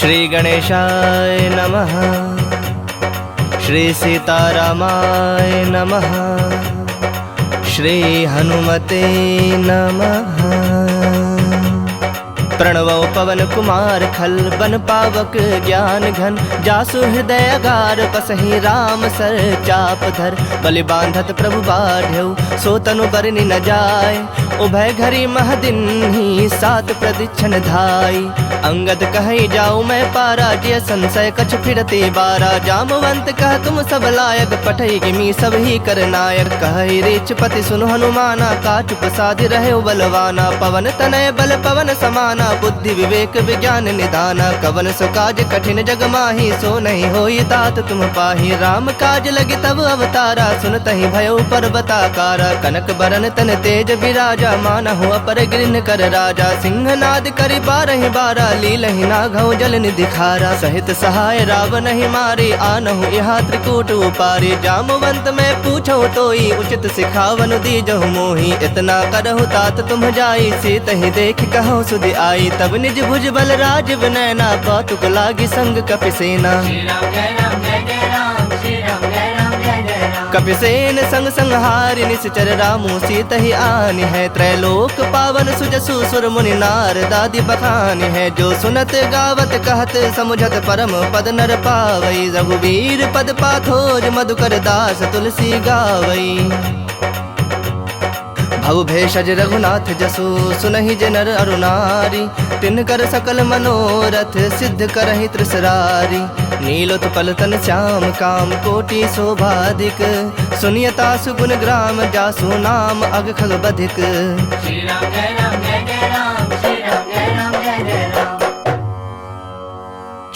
श्री गणेशाय नमः। श्री सीतारामाय नमः। श्री हनुमते नमः। प्रणवो पवन कुमार खल बन पावक ज्ञान घन जासु हृदय अगार पसहि राम सर चाप धर बलि बांधत प्रभु बाढ़ऊ सो तनु बरनि न जाय उभय घरी महदिन ही सात प्रदीक्षण धाई अंगद कहि जाऊ मैं पारा जिय संशय कछ फिरते बारा जामवंत कह तुम सब लायक पठई किमी सब ही कर नायक कहि रेच पति सुनु हनुमाना काचु प्रसाद रहे बलवाना पवन तनय बल पवन समाना बुद्धि विवेक विज्ञान निदाना कवन सो काज कठिन जग माही सो नहीं होई तात तुम पाही राम काज लगे तब अवतारा सुनतहि भयो पर्वताकारा कनक बरन तन तेज विराजा मानहु अपर गिरन कर राजा सिंहनाद करि बारहि बारा लीलहि नाघौ जल निधि खारा सहित सहाय रावण ही मारे आनहु यहाँ त्रिकूट उपारे जामवंत मैं पूछो तोई उचित सिखावन दीजहु मोहि इतना करहु तात तुम जाई सीतहि देख कहो सुधि आई तब निज भुज बल राज विनयना कौतुक लागी संग कपिसेना कपिसेन संग संहारि निश्चर रामु सीतहि आनि है त्रैलोक पावन सुजसु सुर मुनि नार दादि बखानि है जो सुनत गावत कहत समुझत परम पद नर पावई रघुवीर पद पाथोज मधुकर दास तुलसी गावई भव भेषज रघुनाथ जसु सुनहि जनर अरुनारी तिनकर सकल मनोरथ सिद्ध करहि त्रिसरारी नीलोत्पल तन श्याम काम कोटि शोभाधिक सुनियता सुगुण ग्राम जासु नाम अग खग बधिक। श्री राम जय राम जय जय राम श्री राम जय राम जय जय राम।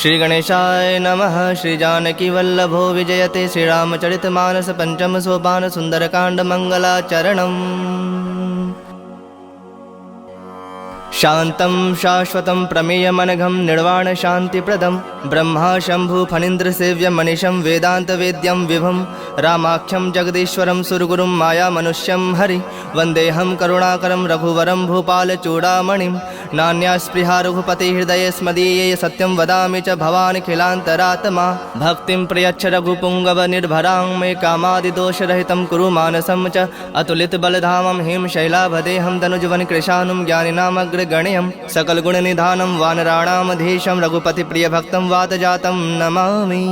श्री गणेशाय नमः। श्री जानकी वल्लभो विजयते श्री रामचरित मानस पंचम सोपान सुंदरकांड मंगलाचरणम्। शांतं शाश्वतं प्रमेयमनघं निर्वाण शांतिप्रदं ब्रह्मा शंभु फणीन्द्र सेव्यं मनीषं वेदांत वेद्यं विभुं रामाख्यं जगदीश्वरं सुरगुरुं माया मनुष्यं हरि वंदेहं करुणाकरं रघुवरं भूपाल चूड़ामणिं नान्या स्पृहा रघुपति हृदये स्मदीये सत्यं वदामि च भवान् खिलान्तरात्मा भक्तिं प्रयच्छ रघुपुंगव निर्भरां मे कामादिदोषरहितं कुरु मानसं च अतुलित बलधामं हिम शैलाभदेहं तनुजवन कृशानुं ज्ञानिनामग्र गण्यं सकल गुण निधानं वानराणामधीशं रघुपति प्रिय भक्तं वातजातं नमामि।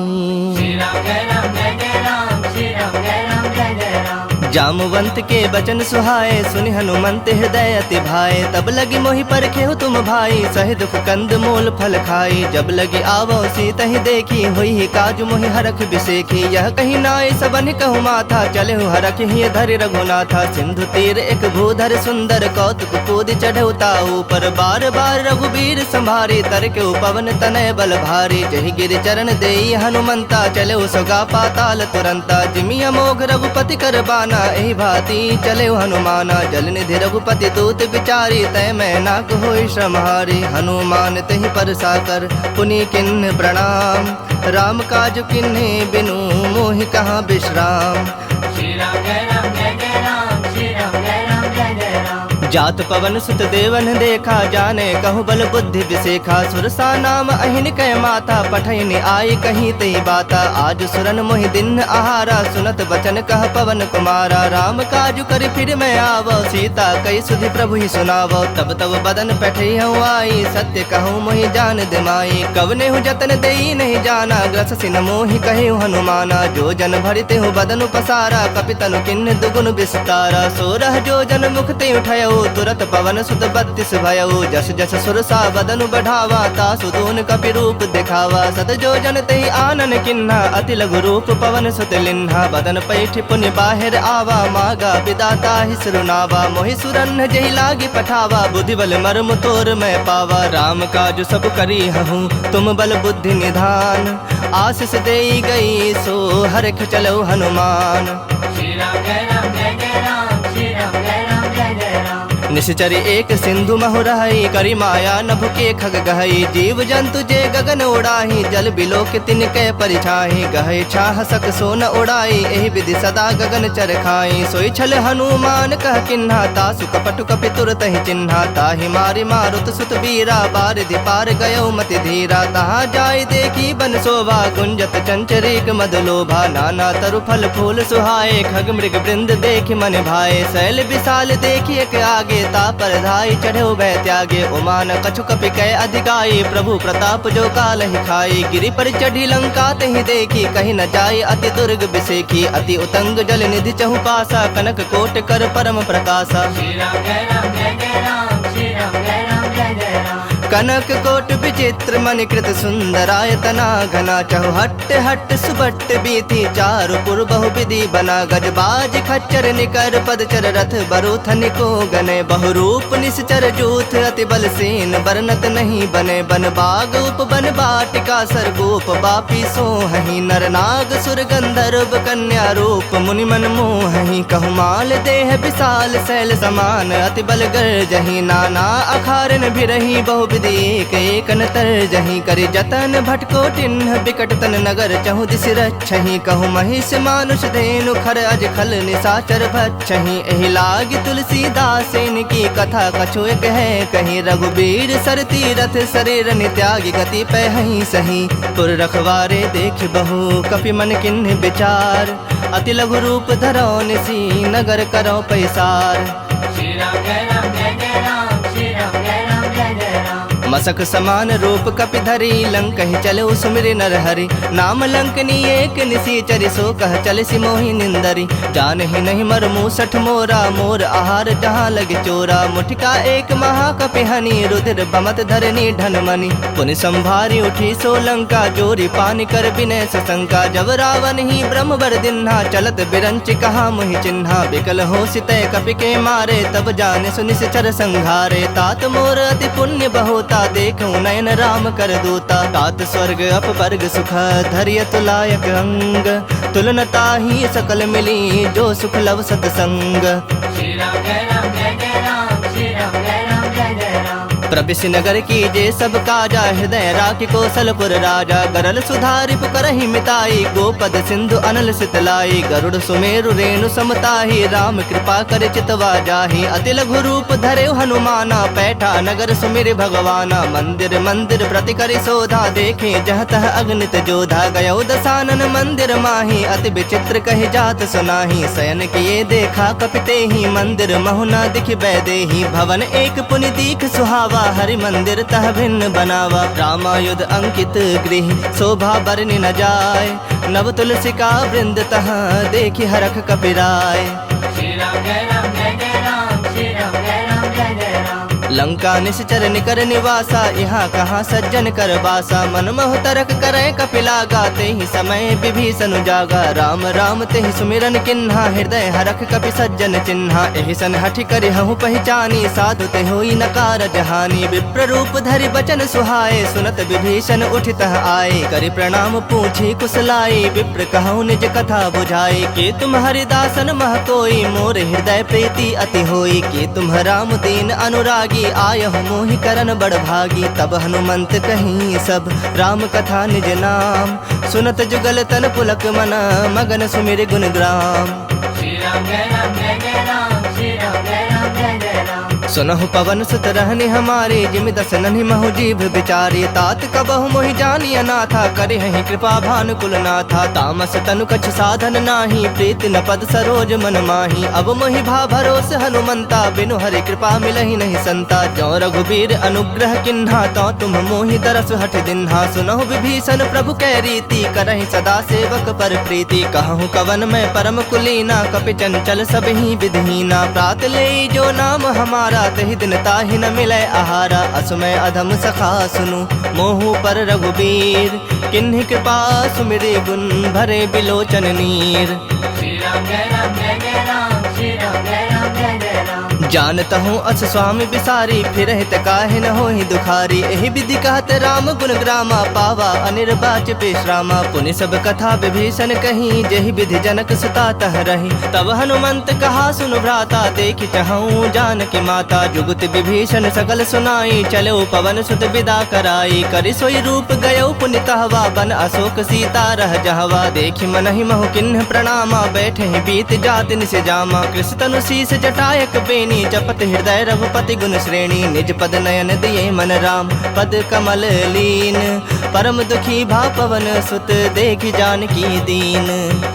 श्री राम जय राम जय जय राम श्री राम जय राम जय जय राम। जामवंत के बचन सुहाए सुनि हनुमंत हृदय अति भाए तब लगी मोहि परखेहु तुम भाई सहि दुख कंद मूल फल खाई जब लगी आवो सीतहि देखी हुई काज मोहि हरख बिसेखी यह कही नाय सबन कहु माथा चलेहु हरख ही धरि रघुनाथा सिंधु तीर एक भूधर सुंदर कौतुक कूद चढ़ऊ ताऊ पर बार बार रघुबीर संभारी तरके पवन तनय बल भारी जहि गिर चरण देई हनुमंता चलेहु सोगा पाताल तुरंता जिमि अमोघ रघुपति कर बाना एहि भांति चले हनुमाना जल निधि रघुपति दूत विचारी तय मैं नाक होई श्रमहारी हनुमान तहि पर साकर पुनि किन्ह प्रणाम राम काज किन्हे बिनु मोहि कहाँ विश्राम। श्री राम जय राम जय जय राम श्री राम जय राम जय जय राम। जात पवन सुत देवन देखा जाने कहु बल बुद्धि विसेखा सुरसा नाम अहिन कह माता पठैनि आई कहीं तई बाता आज सुरन मोहि दिन आहारा सुनत बचन कह पवन कुमारा राम काजु करि फिर मैं आवो सीता कई सुधि प्रभु ही सुनावो तब तब बदन पैठई हूँ आई सत्य कहूँ मोहि जान दिमाई कवने हूँ जतन देई नहीं जाना ग्रस सिन मोहि कहे हनुमाना जो जन भरिते हूँ बदन पसारा कपितनु किन्न दुगुन विस्तारा सोरह जो जन मुख ते उठयो तुरत पवन सुत 32 भयऊ जस जस सुरसा बदनु बढ़ावा तासु दून कपि रूप दिखावा सत जो जन तेहि आनन किन्हा अति लघु रूप पवन सुत लिन्हा बदन पैठ पुनि बाहिर आवा मागा विदाता ही सुरुनावा मोहि सुरन जहि लागी पठावा बुद्धि बल मर्म तोर मैं पावा राम काज सब करी हूँ तुम बल बुद्धि निधान आशीष देई गई सो हरख चलो हनुमान। श्री राम जय राम जय जय राम श्री राम जय राम जय जय राम। निश्चरी एक सिंधु महु रही, करी माया नभ के खग गहई। जीव जंतु जे गगन उड़ाही, जल बिलोक तिनके परिछाही। गहे छाह सक सोन उड़ाई, एहि विधि सदा गगन चर खाई। सोई छल हनुमान कह किन्हा, तासु कपटु कपि तुरत ही चिन्हा। ताहि मारि मारुत सुत बीरा, बारिधि पार गयो मति धीरा। तहाँ जाय देखी बन शोभा, गुंजत चंचरीक मद लोभा। नाना तरु फल फूल सुहाए, खग मृग वृंद देखि मन भाए। शैल विशाल देखिए के आगे, तापर धाई चढ़े भय त्यागे। उमान कछु कपि कै अधिकाई, प्रभु प्रताप जो काल ही खाई। गिरि पर चढ़ी लंका तहि देखी, कहीं न जाय अति दुर्ग बिसेखी। अति उतंग जल निधि चहु पासा, कनक कोट कर परम प्रकाशा। श्री राम जय राम जय जय राम, श्री राम जय राम जय जय राम। कनक कोट विचित्र मणिकृत सुंदरायतना घना। चहु हट्ट हट्ट सुबट्ट बीथी, चारु पुर बहु विधि बना। गजबाज खच्चर निकर पदचर, रथ बरूथन को गने। बहुरूप निश्चर जूथ, अति बल सेन बरनत नहीं बने। बन बाग उप बन बाटिका, सरगोप बापी सोहहि। नर नाग सुर गंधर्व कन्या रूप, मुनि मन मोहहि। कहु माल देह विशाल शैल समान, अति बल गर्जहि। नाना अखारन भिरहि, बहु विधि एक एक नतर जहीं। करि जतन भटको टिन्ह, बिकट तन नगर चहु दिसि रक्षहि। कहु महिष मानुष धेनु, खर अज खल निशाचर भक्षहि। एहि लागी तुलसीदासेन की कथा, कछु एक है कहीं। रघुबीर सर तीरथ शरीर त्यागी, गति पहहि सही। पुर रखवारे देख बहु, कपि मन किन्ह विचार। अति लघु रूप धरो निसी, नगर करो पैसार। श्री राम जय राम जय जय राम, श्री राम जय राम जय जय राम। मसक समान रूप कपि धरी, लंक ही चलो सुमिर नर हरि। नाम लंकनी एक निसीचरि, सो कह चल सि मोहि निंदरी। जान ही नहीं मर मूसठ मोरा, मोर आहार जहाँ लगे चोरा। मुठिका एक महा कपि हनि, रुधिर बमत धरनी ढन मनि। पुनि संभारी उठी सो लंका, जोरी पानी कर विनय सशंका। जब रावण ही ब्रह्म बर दिन्हा, चलत बिरंच कहा मुहि चिन्हा। बिकल हो सितय कपि के मारे, तब जाने सुनिश्चर संघारे। तात मोर अति पुण्य बहुता, देखूं नयन राम कर दूता। तात स्वर्ग अपवर्ग सुख, धैर्य तुलायक अंग। तुलनता ही सकल मिली, जो सुख लव सतसंग। श्री राम जय राम जय जय राम, श्री राम जय राम जय जय राम। प्रबिस नगर की जे सब काजा, हृदय राखि कौशलपुर राजा। गरल सुधारि पुकरहि मिताई, गोपद सिंधु अनल सितलाई। गरुड़ सुमेरु रेणु समताही, राम कृपा कर चितवा जाहि। अति लघु रूप धरे हनुमाना, पैठा नगर सुमिर भगवाना। मंदिर मंदिर प्रति करि शोधा, देखे जह तह अगणित जोधा। गयो दसानन मंदिर माही, अति विचित्र कहि जात सुनाही। शयन किए देखा कपिते ही, मंदिर महुना दिखि बैदेही। भवन एक पुनि दीख सुहावा, हरि मंदिर तह भिन्न बनावा। रामायुध अंकित गृह, शोभा बरनि न जाय। नव तुलसिका वृंद तह, देखि हरख कपिराय। श्री राम जय राम जय जय राम, श्री राम जय राम जय जय राम। लंका निश्चर निकर निवासा, यहाँ कहाँ सज्जन कर बासा। मन मोह तरक करे कपिलागा, ते ही समय विभीषण जागा। राम राम ते ही सुमिरन किन्हा, हृदय हरख कपि सज्जन चिन्हा। एहि सन हठि करि हहु पहचानी, साधु ते होई न कारज हानि। विप्र रूप धरि बचन सुहाए, सुनत विभीषण उठितः आए। करि प्रणाम पूछी कुशलाई, विप्र कहु निज कथा बुझाई। के तुम हरिदासन मह कोई, मोर हृदय प्रीति अति होई। के तुम राम दीन अनुरागी, आयहु मोहि करन बड़ भागी। तब हनुमंत कहीं सब, राम कथा निज नाम। सुनत जुगल तन पुलक मना, मगन सुमिर गुण ग्राम। श्री राम जय राम जय जय राम, श्री राम जय राम जय जय राम। सुनहु पवन सुत रहनि हमारे, जिमि दस नन्हि महु जीभ बिचारी। तात कबहु मोहि जानिय नाथा, करे हहि कृपा भानुकुल नाथा। तामस तनु कछु साधन नाही, प्रीति न पद सरोज मन माही। अब मोहि भा भरोस हनुमंता, बिनु हरि कृपा मिलहि नहीं संता। जो रघुबीर अनुग्रह किन्हा, तो तुम मोहि तरस हठ दिन्हा। सुनहु विभीषण प्रभु कै रीति, करहि सदा सेवक पर प्रीति। कहूँ कवन में परम कुलीना, कपि चंचल सब ही विधहीना। प्रात ले जो नाम हमारा, तहि दिन ताहि न मिलै आहारा। असुमय अधम सखा सुनु, मोहु पर रघुबीर। किन्हि कृपा सुमिरे गुण, भरे बिलोचन नीर। श्री राम जय राम जय जय राम, श्री राम जय राम जय जय राम। जानता हूँ अस स्वामी बिसारी, फिर हित काहे न होहि दुखारी। एहि विधि कहत राम गुण ग्रामा, पावा अनिर्वाच विश्रामा। पुनि सब कथा विभीषण कही, जेहि विधि जनक सुता तह रही। तब हनुमंत कहा सुनु भ्राता, देखि चहूँ जानकी माता। जुगत विभीषण सकल सुनाई, चलो पवन सुत विदा कराई। करि सोई रूप गयो पुनि तहवा, बन अशोक सीता रह जहवा। देखि मनहि महु किन्ह प्रणामा, बैठे बीत जात निस जामा। कृष्ण तनु शीस जटायक बेनी, जपत हृदय रघुपति गुण श्रेणी। निज पद नयन दिए मन राम, पद कमल लीन। परम दुखी भा पवन सुत, देखि जानकी दीन।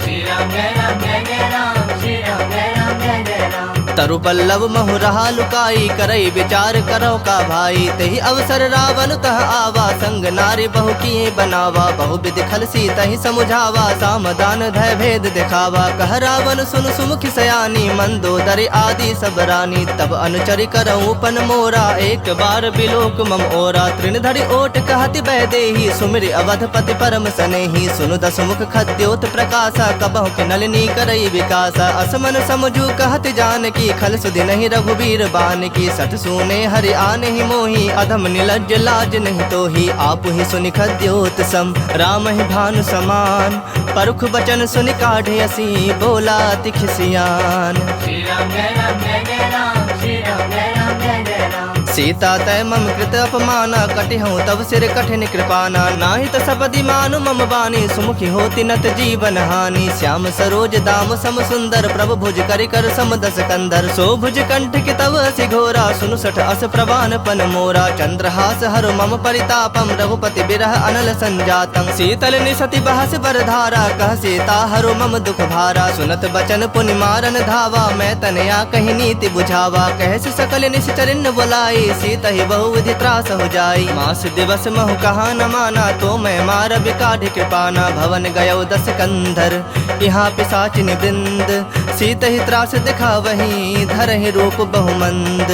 श्री राम जय राम जय जय राम, श्री राम जय राम जय जय राम। तरु पल्लव महु रहा लुकाई, करई विचार करो का भाई। तेहि अवसर रावण तह आवा, संग नारी बहु किए बनावा। बहु विधि खल सीतहि समुझावा, सामदान धय भेद दिखावा। कह रावण सुन सुमुख सयानी, मंदोदरी आदि सब रानी। तब अनुचरि करऊँ पन मोरा, एक बार बिलोक मम ओरा। तृण धरि ओट कहति बैदेही, सुमिर अवधपति परम सनेही। सुनु दस मुख खद्योत प्रकाशा, कबहु के नलिनी करई विकासा। असमन समझू कहति जानकी, खल सुधि नहीं रघुबीर बान की। सठ सुने हरि आने ही मोही, अधम निलज्ज लाज नहीं तो ही। आप ही सुनि खद्योत सम, राम ही भानु समान। परुख बचन सुनि काढ़े असी, बोला अति खिसियान। श्री राम जय राम जय जय राम, श्री राम जय राम जय जय राम। सीता तय मम कृत अपमाना, कटिहूँ तब सिर कठिन कृपाना। नाहि त सपदि मानु मम बानी, सुमुखी होति नत जीवन हानि। श्याम सरोज दाम सम सुंदर, प्रभु भुज करि कर सम दस कंधर। सो भुज कंठ के तव असि घोरा, सुनु सठ अस प्रवान पन मोरा। चंद्रहास हरु मम परितापम, रघुपति बिरह अनल संजातम। शीतल निसति बहस बरधारा, कह सीता हरु मम दुख भारा। सुनत बचन पुनि मारन धावा, मैं तनया कही नीति बुझावा। कहस सकल निश्चरिन बुलाई, सीता ही बहु विधि त्रास हो जाई। मास दिवस महु कहा न माना, तो मैं मार बिकाढ़ कृपाना। भवन गयो दस कंधर, यहाँ पिशाचिनी वृंद। सीता ही त्रास दिखा वही, धरहि रूप बहुमंद।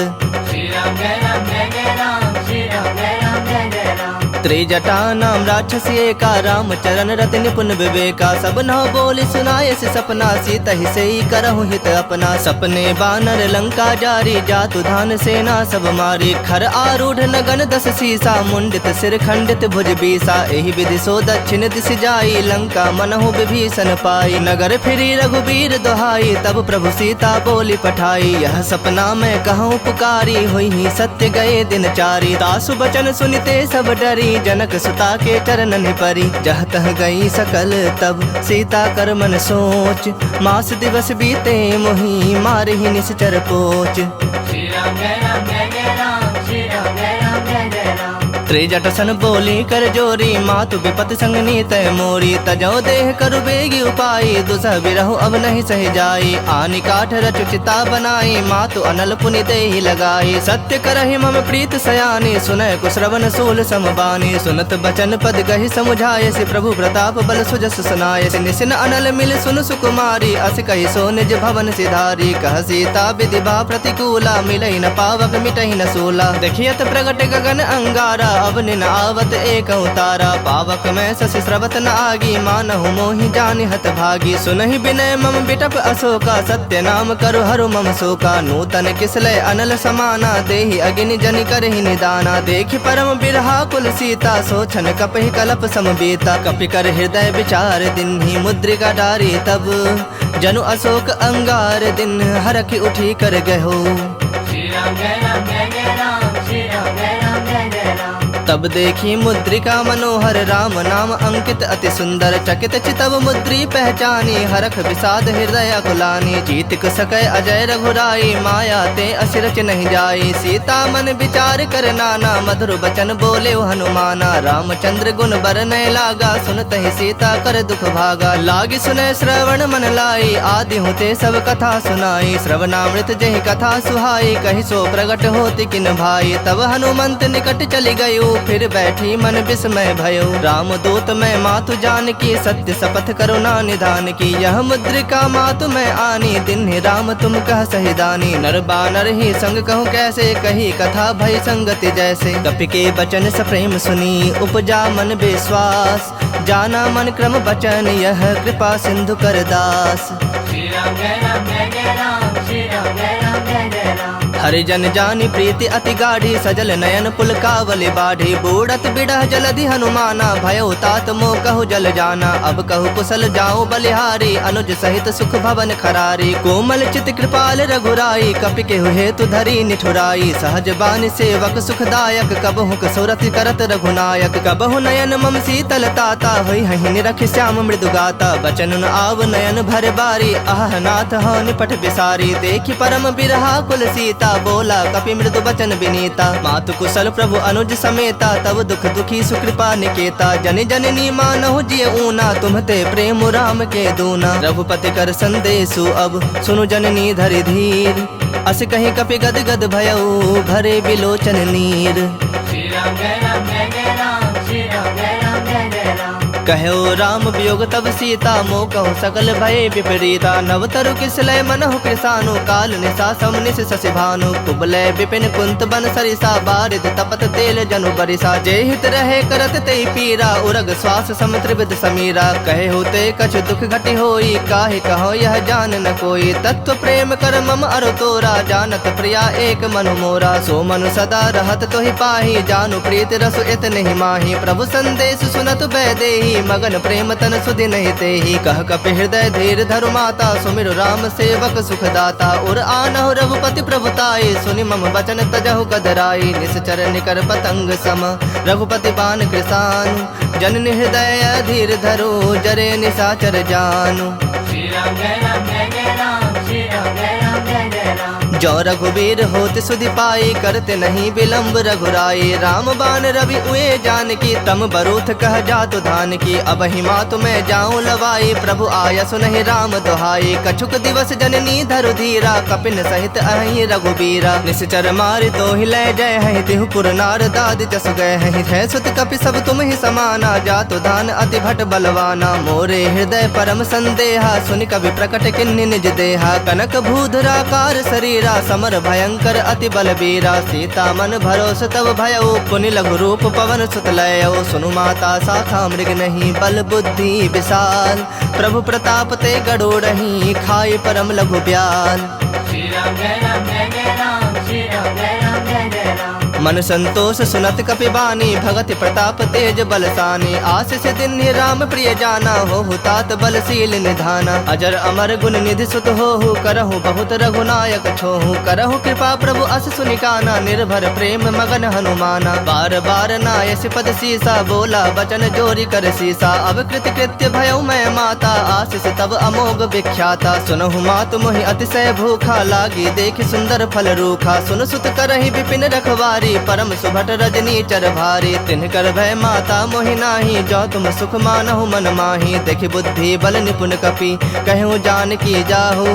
श्री राम जय राम जय जय राम, श्री राम जय राम जय जय राम। त्रिजटा नाम राक्षसी एका, राम चरण रति निपुण विवेका। सब नौ बोली सुनाए से सपना, सीता ही से ही करहु हित अपना। सपने बानर लंका जारी, जातु धान सेना सब मारी। खर आरूढ़ नगन दस सीसा, मुंडित सिर खंडित भुज बीसा। एहि विधि सो दक्षिण दिश जाई, लंका मनहु विभीषण पाई। नगर फिरी रघुबीर दोहाई, तब प्रभु सीता बोली पठाई। यह सपना मैं कहूँ पुकारी, हुई ही सत्य गए दिन चारी। तासु बचन सुनिते सब डरी, जनक सुता के चरणन परी। जह तह गई सकल तब, सीता कर मन सोच। मास दिवस बीते मोही, मारहि निश्चर पोच। श्री राम जय राम जय जय राम, श्री राम जय राम जय जय राम। त्रिजट सन बोली कर जोरी, मातु विपत संग नीत मोरी। तजो देह करु बेगी उपाई, दुसह बिरहु अब नहीं सह जाई। आनि काठ रचु चिता बनाई, मातु अनल पुनि देहि लगाई। सत्य करहि मम प्रीत सयानी, सुनय कुश्रवण सूल समबानी। सुनत बचन पद गहि समुझाय, से प्रभु प्रताप बल सुजस सुनाय। निसिन अनल मिल सुन सुकुमारी, अस कहि सो निज भवन सिधारी। कह सीता विधि बा प्रतिकूला, मिलई न पावक मिटहि न सूला। देखियत प्रगट गगन अंगारा, अब निन आवत एक तारा। पावक में शशि स्रवत न आगी, मानहु मोहि जानि हत भागी। सुनहि विनय मम बिटप अशोका, सत्य नाम करु हरु मम शोका। नूतन किसलय अनल समाना, देहि अग्नि जनि करहि निदाना। देखि परम बिरहा कुल सीता, सोचन कपहि कलप समबीता। कपि कर हृदय विचार दिन्हि, मुद्रिका डारी तब। जनु अशोक अंगार दिन, हरखि उठी कर गहो। श्री राम जय राम जय जय राम, श्री राम जय राम जय जय राम। तब देखी मुद्रिका मनोहर, राम नाम अंकित अति सुंदर। चकित चितव मुद्री पहचानी, हरख विषाद हृदय अकुलानी। जीत सकै अजय रघुराई, माया ते असिरच नहीं जाई। सीता मन विचार कर नाना, मधुर बचन बोले हनुमाना। रामचंद्र गुण बरनय लागा, सुनतहि सीता कर दुख भागा। लागी सुनय श्रवण मन लाई, आदि हुते सब कथा सुनाई। श्रवणामृत जहि कथा सुहाई, कहि सो प्रगट होति किन भाई। तब हनुमंत निकट चली गयो, फिर बैठी मन विस्मय भयो। राम दूत मैं मातु जान की, सत्य शपथ करुणा निधान की। यह मुद्रिका मातु मैं आनी, दिन राम तुम कह सही दानी। नर बानर ही संग कहूँ कैसे, कही कथा भई संगति जैसे। कपि के बचन सप्रेम सुनी, उपजा मन विश्वास। जाना मन क्रम बचन, यह कृपा सिंधु कर दास। श्री राम जय राम जय जय राम, श्री राम जय राम जय जय राम। हरिजन जानी प्रीति अति गाढ़ी सजल नयन पुलकावली बाढ़ी बूढ़त बिड़ह जलधि हनुमाना भयो तात मो कहु जल जाना अब कहु कुशल जाओ बलिहारी अनुज सहित सुख भवन खरारी कोमल चित कृपाल रघुराई कपि के हेतु धरी निठुराई सहज बानी सेवक सुखदायक कबहु कसुरति करत रघुनायक कबहु नयन मम शीतल ताता होई हहि निरख श्याम मृदु गाता बचन न आव नयन भर बारी आह नाथ हो निपट बिसारी देखि परम बिरहा कुल सीता बोला कपि मृदु बचन विनीता मातु कुशल प्रभु अनुज समेता तब दुख दुखी सुकृपा निकेता जन जननी मानहु जिय ऊना तुम्हते प्रेम राम के दूना रघुपति कर संदेशु अब सुनु जननी धरि धीर अस कहीं कपि गद गद भयउ भरे बिलोचन नीर। श्री राम जय राम जय जय राम श्री राम जय राम जय जय राम कहो राम वियोग तब सीता मो कहु सकल भय विपरीता नव तरु किसलय मनहु कृसानु काल निशा समनिस शशि भानु कुबलय विपिन कुंत बन सरिसा बारिद तपत तेल जनु बरिसा जे हित रहे करत ते पीरा उरग श्वास सम त्रिविध समीरा कहे होते कछ दुख घटि होई काहे कहो यह जान न कोई तत्व प्रेम कर मम अरु तोरा जानत प्रिया एक मनु मोरा सो मनु सदा रहत तोहि पाही जानु प्रीत रसु इत नहीं माही प्रभु संदेश सुनत बैदेही मगन प्रेम तन सुधि नहीं तेहि कह कपि हृदय धीर धरु माता सुमिरु राम सेवक सुखदाता उर आनहु रघुपति प्रभुताई सुनि मम बचन तजहु गदराई निश्चर निकर पतंग सम रघुपति बान कृसानु जननि हृदय धीर धरो जरे निशाचर जानु। श्री राम जय राम जय जय राम श्री राम जय राम जय जय राम जो रघुबीर होत सुधि पाई करते नहीं विलम्ब रघुराई राम बान रवि उए जान की तम बरूथ कह जातु धान की अब हिमा तुम्हें जाऊं लवाई प्रभु आया सुनहि राम दुहाई कछुक दिवस जननी धरु धीरा कपिन सहित अहि रघुबीरा निश्चर मारि तो ही लय जय है तिहु पुर नार दाद जस गए है सुत कपि सब तुम ही समाना जातु धान अति भट बलवाना मोरे हृदय परम संदेहा सुनि कवि प्रकट किन्नि निज देहा कनक भूधराकार शरीर समर भयंकर अति बलबीरा सीता मन भरोस तब भयउ पुनि लघु रूप पवन सुत लयो सुनु माता शाखा मृग नहीं बल बुद्धि विशाल प्रभु प्रताप ते गड़ोड़ही खाए परम लघु ब्याल। श्री राम जय राम जय जय राम श्री राम जय राम जय जय राम मन संतोष सुनत कपि बानी भगति प्रताप तेज बलसानी आशीष दिन राम प्रिय जाना हो तात बलशील निधाना अजर अमर गुण निधि सुत हो करहु बहुत रघुनायक छोहु करहु कृपा प्रभु अस सुनिकाना निर्भर प्रेम मगन हनुमाना बार बार नायस पद सीसा बोला बचन जोरी कर सीसा अब कृत कृत्य भयउ मैं माता आशीष तब अमोघ विख्याता सुनहु मातु मोहि अतिशय भूखा लागी देखि सुंदर फल रूखा सुन सुत करहि विपिन रखवारी परम सुभट रजनी चर भारी तिन्ह कर भय माता मोहि नाही जो तुम सुख मानहु मन माही देखि बुद्धि बल निपुण कपि कहूँ जान की जाहु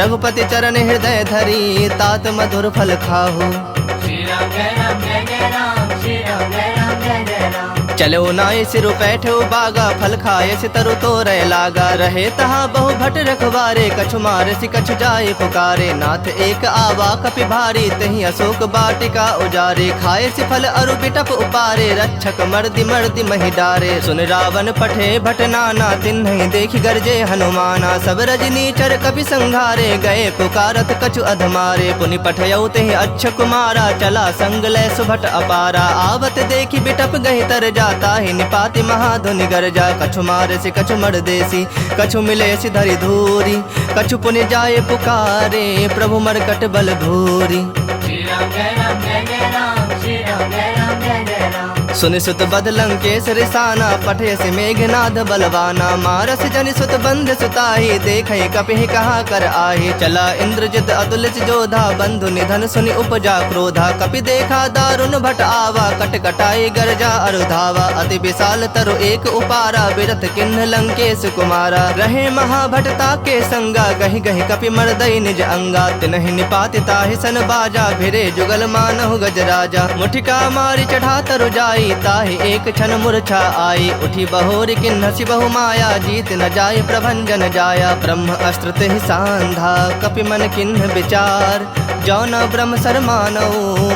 रघुपति चरण हृदय धरी तात मधुर फल खाहु। श्री राम जय राम जय जय राम श्री राम जय राम जय जय राम चलो नाय सिरु बैठो बागा फल खाए सितरु तो रह लागा रहे तहाँ बहु भट रखवारे कछु मार सि कछु जाए पुकारे नाथ एक आवा कपि भारी तही अशोक बाटिका उजारे खाए सि फल अरु बिटप उपारे रक्षक मर्दि मर्दि महि डारे सुन रावण पठे भट नाना तिन्हि देखि गरजे हनुमाना सब रजनी चर कपि संघारे गए पुकारत कछु अधमारे पुनि पठयौ तेहि अच्छ कुमारा चला संग लय सुभट अपारा आवत देखि बिटप गहि तर जाता ही निपाति महाधुनि गरजा कछु मार से कछु मर देसी कछु मिले सि धरि धूरी कछु पुनि जाए पुकारे प्रभु मरकट बल भूरी। श्री राम जय राम जय जय राम श्री राम जय राम जय जय राम सुनि सुत बद लंकेश रिसाना पठे से मेघनाद बलवाना मारस जनि सुत बंध सुताही देखे कपि कहाँ कर आही चला इंद्रजित अतुलित जोधा बंधु निधन सुनि उपजा क्रोधा कपि देखा दारुण भट आवा कट कटाई गरजा अरुधावा अति विशाल तरु एक उपारा बिरथ किन्ह लंकेश कुमारा रहे महाभटता के संगा गहि गहि कपि मर्दई निज अंगा तिन्हि निपाति ताहि सन बाजा भिरे जुगल मानहु गजराजा मुठिका मारी चढ़ा तरु जाई ताहि एक क्षण मूर्छा आई उठी बहोरी किन्हसि बहु माया जीत न जाय प्रभंजन जाया ब्रह्म अस्त्र तेहि सांधा कपि मन किन्ह विचार जौन ब्रह्म सर मानौ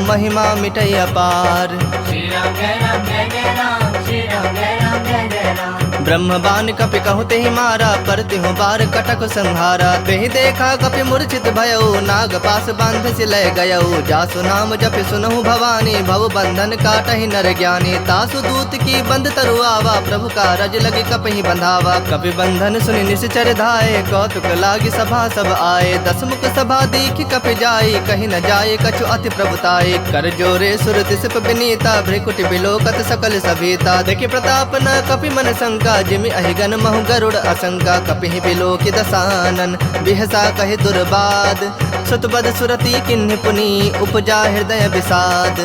महिमा मिटै अपार। श्री राम जय राम जय जय राम श्री राम जय राम जय जय राम ब्रह्म बाण कपि कहु तेहि मारा, पर तिहु बार कटक संहारा। तेहि देखा कपि मूर्छित भयउ, नाग पास बांध सिलय गयउ। जासु नाम जपि सुनहु भवानी, भव बंधन काटहि नर ज्ञानी। तासु दूत की बंद तरु आवा, प्रभु का रज लगे कपहि बंधावा। कपि बंधन सुनि निश्चर धाये, कौतुक लागी सभा सब आए। दसमुख सभा दीखि कपि जाई, कहीं न जाए कछु अति प्रभुताई। कर जोरे सुर दिसप विनीता, भ्रिकुटि बिलोकत सकल सभीता। देखि प्रताप न कपि मन शंका, जिमि अहिगन महु गरुड़ असंका। कपिहि बिलोकि दसानन, बिहसा कहि दुर्बाद। सुतबद सुरति किन्हि पुनि, उपजा हृदय विषाद।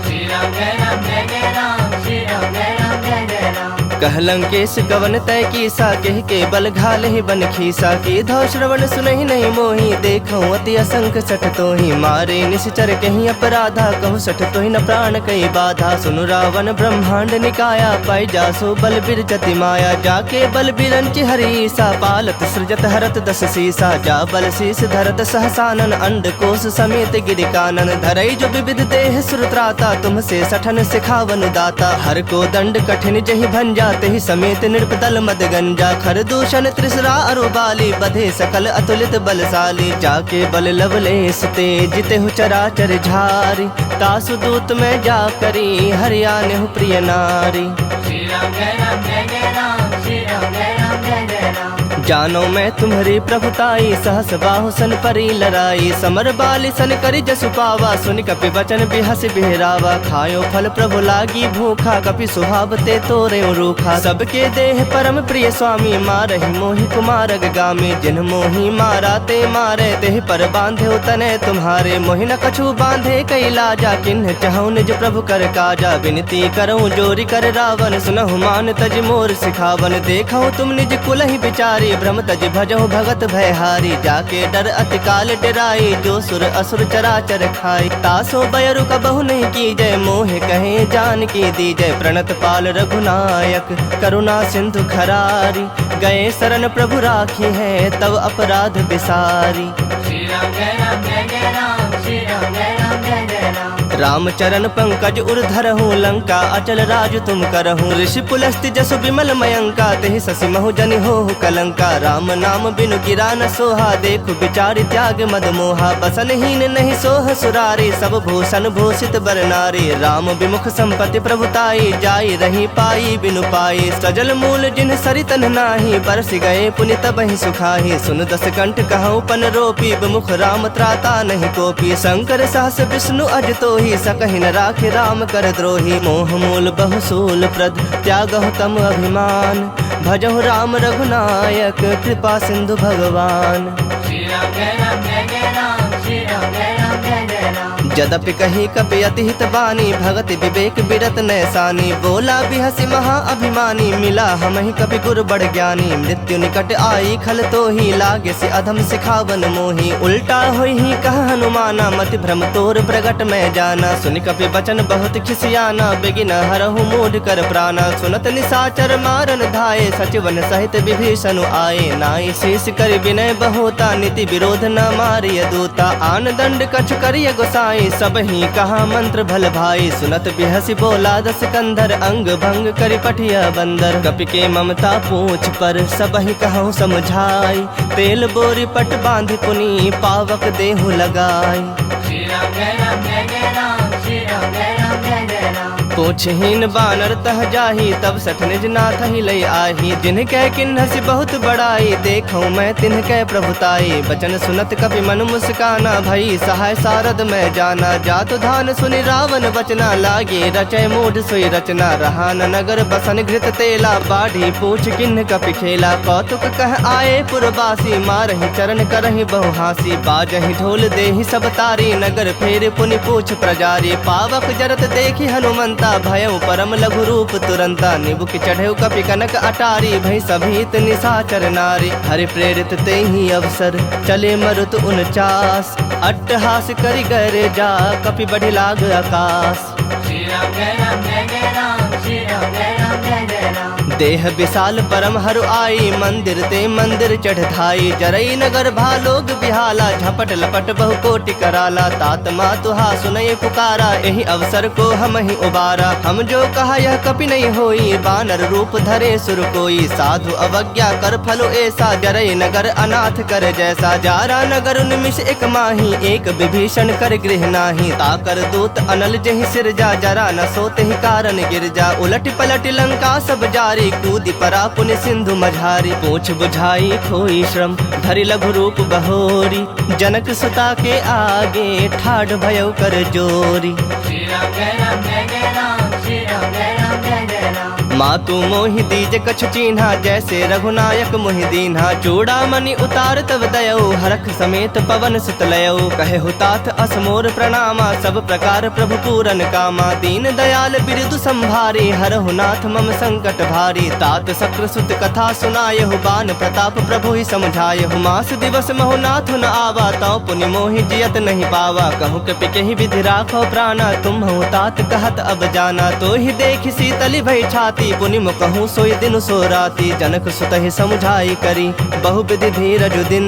श्री राम जय राम जय जय राम, श्री राम जय राम जय जय राम। कहलंकेश गवन तय कीसा, कह के बल घाल ही बन खीसा। की धौ श्रवण सुनहि नहीं मोही, देखऊं अति असंख सठ तोहि। मारे निश्चर कहीं अपराधा, कहु सठ तोहि न प्राण कई बाधा। सुनु रावण ब्रह्मांड निकाया, पाई जासो बल बिरचति माया। जाके बल बिरंचि हरीसा, पालत सृजत हरत दस सीसा। जा बल शीस धरत सहसानन, अंड कोश समेत गिरि कानन। धरई जो विविध देह सुरत्राता, तुमसे सठन सिखावन दाता। हर को दंड कठिन जहि भंजा, तेहि समेत नृपदल मद गंजा। खर दूषण त्रिसरा अरुबाली, बधे सकल अतुलित बलशाली। जाके बल लवलेस ते, जितेहु चराचर झारी। तासु दूत में जा करी, हरियानेहु प्रिय नारी। श्री राम जय राम जय जय राम, श्री राम जय राम जय जय राम। जानो मैं तुम्हारी प्रभुताई, सहस बाहु सन परी लड़ाई। समर बाली सन करि जसु पावा, सुनि कपि वचन बिहसि बिहरावा। खायो फल प्रभु लागी भूखा, कपि सुहाव ते तोरे रूखा। सबके देह परम प्रिय स्वामी, मारहि मोहि कुमारग गामी। जिन मोहि मारा ते मारे, तेहि पर बांधे तने तुम्हारे। मोहि न कछु बांधे कई लाजा, किन्ह चहु निज प्रभु कर काजा। विनती करऊं जोरी कर रावण, सुनहु मान तज मोर सिखावन। देखऊं तुम निज कुलहि बिचारी, भ्रम तज भजहु भगत भयहारी। जाके डर अति काल डराई, जो सुर असुर चराचर खाई। तासो बयरु कबहु नहीं की जय, मोहे कहे जान की दी जय। प्रणत पाल रघुनायक, करुणा सिंधु खरारी। गए शरण प्रभु राखी है, तब अपराध बिसारी। श्री राम जय राम जय जय राम, श्री राम जय राम जय जय राम। राम चरण पंकज उर्धरहु, लंका अचल राज तुम करहु। ऋषि पुलस्ति जसु विमल मयंका, तेहि ससि महु जनि होहु कलंका। राम नाम बिनु गिरा न सोहा, देखु बिचारि त्याग मद मोहा। बसनहीन नहीं सोह सुरारी, सब भूषण भूषित बर नारी। राम विमुख संपत्ति प्रभुताई, जाई रही पाई बिनु पाई। सजल मूल जिन सरितन नाही, बरसि गए पुनि तबहि सुखाही। सुन दस कंठ कहऊं पन रोपी, विमुख राम त्राता नहीं कोपी। शंकर सहस विष्णु अज तोहि, सकहि न राखि राम कर द्रोही। मोह मूल बहुसूल प्रद, त्यागहु तम अभिमान। भजहु राम रघुनायक, कृपा सिंधु भगवान। श्री राम जय राम जय जय राम, श्री राम जय राम जय जय राम। जदपि कही कपि अति हित बानी, भगति विवेक बिरत नैसानी। बोला बिहसि महा अभिमानी, मिला हमहि कपि गुर बड़ ज्ञानी। मृत्यु निकट आई खल तोहि, लागे से अधम सिखावन मोहि। उल्टा होई ही कह हनुमाना, मति भ्रम तोर प्रगट में जाना। सुनि कपि बचन बहुत खिसियाना, बेगिन हरहु मूढ़ कर प्राणा। सुनत निशाचर मारन धाये, सचिवन सहित विभीषण आए। नाई शीस कर विनय बहोता, नीति विरोध न मारिय दूता। आन दंड कछु करिय गोसाई, सब ही कहा मंत्र भल भाई। सुनत बिहसि बोला दस कंधर, अंग भंग करि पठिया बंदर। कपि के ममता पूछ पर, सब ही कहूँ समझाई। तेल बोरी पट बांधि पुनि, पावक देहु लगाई। श्री राम जय राम जय जय राम, श्री राम जय राम जय जय राम। पूछहीन बानर तह जाही, तब सठ निज नाथ ही लई आही। जिन्ह कह किन्हसि बहुत बड़ाई, देखूं मैं तिन्ह कह प्रभुताई। बचन सुनत कपि मन मुस्काना, भई सहाय सारद में जाना। जातु धान सुनि रावण बचना, लागे रचय मूढ़ सोई रचना। रहा न नगर बसन घृत तेला, बाढ़ी पूछ किन्ह कपि खेला। कौतुक कह आए पुरवासी, मारहि चरण करहि बहु हासी। बाजहि ढोल देहि सब तारी, नगर फेर पुनि पूछ प्रजारी। पावक जरत देखि हनुमंता, भयउ परम लघु रूप तुरंता। निबुक चढ़ेउ कपि कनक अटारी, भई सभीत निशाचर नारी। हरि प्रेरित तेहि अवसर, चले मरुत 49। अट्टहास करि गरे जा, कपि बढ़ि लाग आकाश। श्री राम जय राम जय जय राम, श्री राम जय राम जय जय राम। देह विशाल परम हरु आई, मंदिर ते मंदिर चढ़ धाई। जरई नगर भालोग बिहाला, झपट लपट बहु कोटि कराला। तात मातुहा सुनय पुकारा, यही अवसर को हम ही उबारा। हम जो कहा यह कपि नहीं होई, बानर रूप धरे सुर कोई। साधु अवज्ञा कर फलो ऐसा, जरई नगर अनाथ कर जैसा। जारा नगर निमिष एक माही, एक विभीषण कर गृह नाही। ताकर दूत अनल जहि सिरजा, जरा न सोते ही कारण गिरजा। उलट पलट लंका सब जारी, कूदी परा पुण्य सिंधु मझारी। पूछ बुझाई खोई श्रम, धरि लघु रूप बहोरी। जनक सुता के आगे, ठाढ़ भयो कर जोरी। श्री राम जय राम जय जय राम, श्री राम जय राम जय जय राम। मातु मोहि दीज कछु चीन्हा, जैसे रघुनायक मोहि दीन्हा। चूड़ामणि उतार तब दयौ, हरख समेत पवन सुत लयौ। कहे हुतात असमोर प्रणामा, सब प्रकार प्रभु पूरन कामा। दीन दयाल बिरदु संभारी, हरहु नाथ मम संकट भारी। तात सक्र सुत कथा सुनायहु, बान प्रताप प्रभु ही समझायहु। मास दिवस महु नाथ न आवा, तौ पुनि मोहि जियत नहीं पावा। कहूँ कपि केहि विधि राखो प्राणा, तुम हूँ तात कहत अब जाना। तो ही देख शीतली भई छाती, पुनि मुकहूँ सोई दिन सो राती। जनक सुत ही समुझाई करी, बहुविधि धीरज दिन।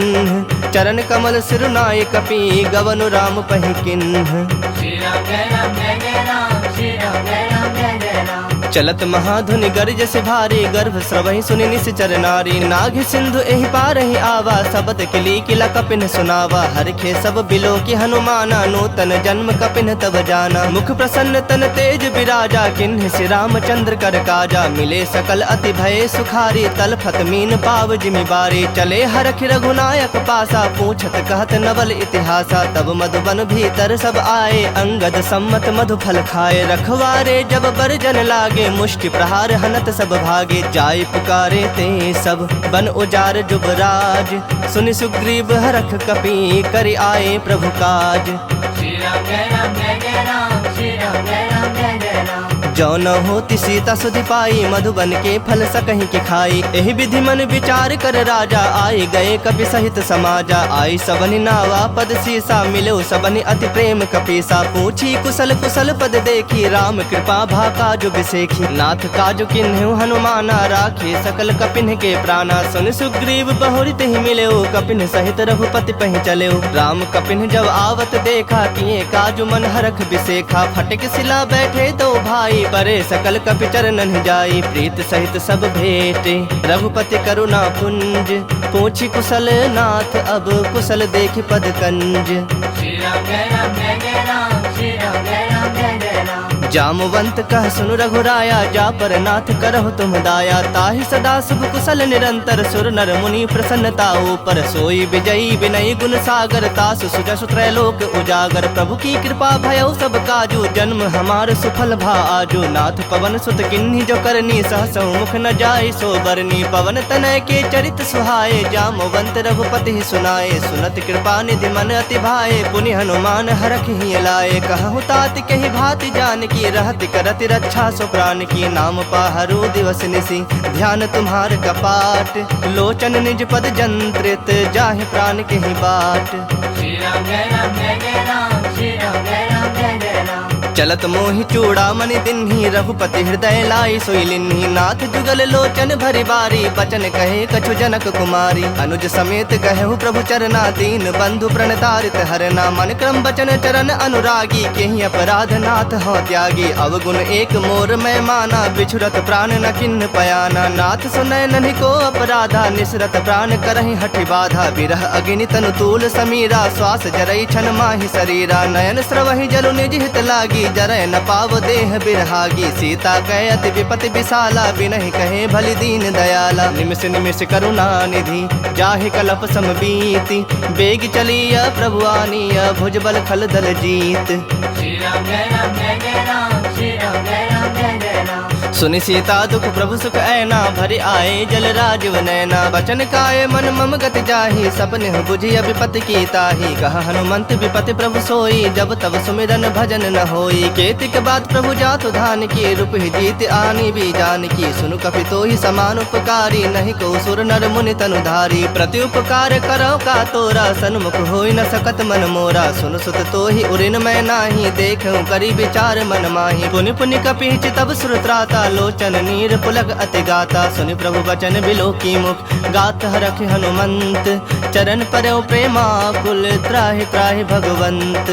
चरण कमल सिरुनाय कपि, गवनु राम पहि किन्ह। श्री राम जय राम जय जय राम, श्री राम जय राम जय जय राम। चलत महाधुनि गर्ज से भारी, गर्भ स्रवहि सुनि निश्चर नारी। नाग सिंधु एहि पारहि आवा, सबद किली किला कपिन सुनावा। हरखे सब बिलो की हनुमाना, नूतन जन्म कपिन तब जाना। मुख प्रसन्न तन तेज विराजा, किन्ह श्री रामचंद्र कर काजा। मिले सकल अति भय सुखारी, तलफत मीन पाव जिमि बारी। चले हरख रघुनायक पासा, पूछत कहत नवल इतिहासा। तब मधुबन भीतर सब आए, अंगद सम्मत मधु फल खाए। रखवारे जब बरजन लागे, मुष्टि प्रहार हनत सब भागे। जाय पुकारे ते सब, बन उजार जुबराज। सुनि सुग्रीव हरख कपि, करि आए प्रभु काज। श्री राम जय राम जय जय राम, श्री राम जय राम जय जय राम। जो न होती सीता सुधि पाई, मधुबन के फल सकहीं के खाई। एहि विधि मन विचार कर राजा, आए गए कपि सहित समाजा। आई सबनि नावा पद सीसा, मिलो सबनि अति प्रेम कपीसा। पूछी कुशल कुशल पद देखी, राम कृपा भा काजु बिसेखी। नाथ काजु किन्हु हनुमाना, राखे सकल कपिन के प्राणा। सुन सुग्रीव बहुरित ही मिलो, कपिन सहित रघुपति पहि चलो। राम कपिन जब आवत देखा, किए काजु मन हरख बिसेखा। फटक सिला बैठे दो भाई, परे सकल कपि चरणन जाई। प्रीत सहित सब भेटे, रघुपति करुणा पुंज। पूछी कुशल नाथ, अब कुशल देख पद कंज। श्री राम जय राम जय जय राम, श्री राम जय राम जय जय राम। जामवंत कह सुनु रघुराया, जा पर नाथ करहु तुम दाया। ताहि सदा शुभ कुशल निरंतर, सुर नर मुनि प्रसन्नता ऊपर। सोई विजयी विनयी गुण सागर, तासु सुजसु त्रैलोक उजागर। प्रभु की कृपा भयउ सब काजू, जन्म हमार सुफल भा आजू। नाथ पवन सुत किन्ही जो करनी, सहसहु मुख न जाय सो बरनी। पवन तनय के चरित सुहाए, जामवंत रघुपति ही सुनाए। सुनत कृपा निधि मन अति भाए, पुनि हनुमान हरख ही लाए। कहु तात कहि भाति जानकी, रहत करत रक्षा सो प्राण की। नाम पाहरु दिवस निसी, ध्यान तुम्हार कपाट। लोचन निज पद जंत्रित, जाहि प्राण के ही बाट। श्री राम जय राम जय जय राम, श्री राम जय राम जय जय राम। चलत मोहि चूड़ामणि दिन्ही, रघुपति हृदय लाई सोई लिन्ही। नाथ जुगल लोचन भरि बारी, बचन कहे कछु जनक कुमारी। अनुज समेत कहु प्रभु चरना, दीन बंधु प्रणतारित हरना। मन क्रम बचन चरण अनुरागी, केहि अपराध नाथ हो त्यागी। अवगुण एक मोर मैं माना, बिछुरत प्राण न किन्ह पयाना। नाथ सुनय नन्हि को अपराधा, निसरत प्राण करहि हठि बाधा। बिरह अग्नि तनु तूल समीरा, श्वास जरई छन माहि शरीरा। नयन स्रवहि जलु निज हित लागी, जरय न पाव देह बिरहागी। सीता कहे अति विपति विशाला, बिनहि कहे भलि दीन दयाला। निमिष निमिष करुणा निधि, जाहि कलप सम बीति। बेग चलिया प्रभु आनिया, भुजबल खल दल जीत। श्री राम जय राम जय जय राम, श्री राम जय राम जय जय राम। सुनि सीता दुख प्रभु सुख ऐना, भरि आए जल राजव नैना। बचन काय मन मम गति जाहि, सपने बुझि विपति की ताहि। कहा हनुमंत विपति प्रभु सोई, जब तब सुमिरन भजन न होई। केतिक बात प्रभु जातु धान की, रूप ही जीत आनी भी जान की। सुनु कपि तो ही समान उपकारी, नहीं को सुर नर मुनि तनु धारी। प्रति उपकार करो का तोरा, सन्मुख होई न सकत मन मोरा। सुन सुत तो ही उरिन मैं नाही, देखूं करी विचार मन माही। पुनि पुनि कपि चितब सुर त्राता, लोचन नीर पुलक अति गाता। सुनि प्रभु बचन बिलो की मुख गात हरख हनुमंत। चरण परयो प्रेमाकुल त्राहि त्राहि भगवंत।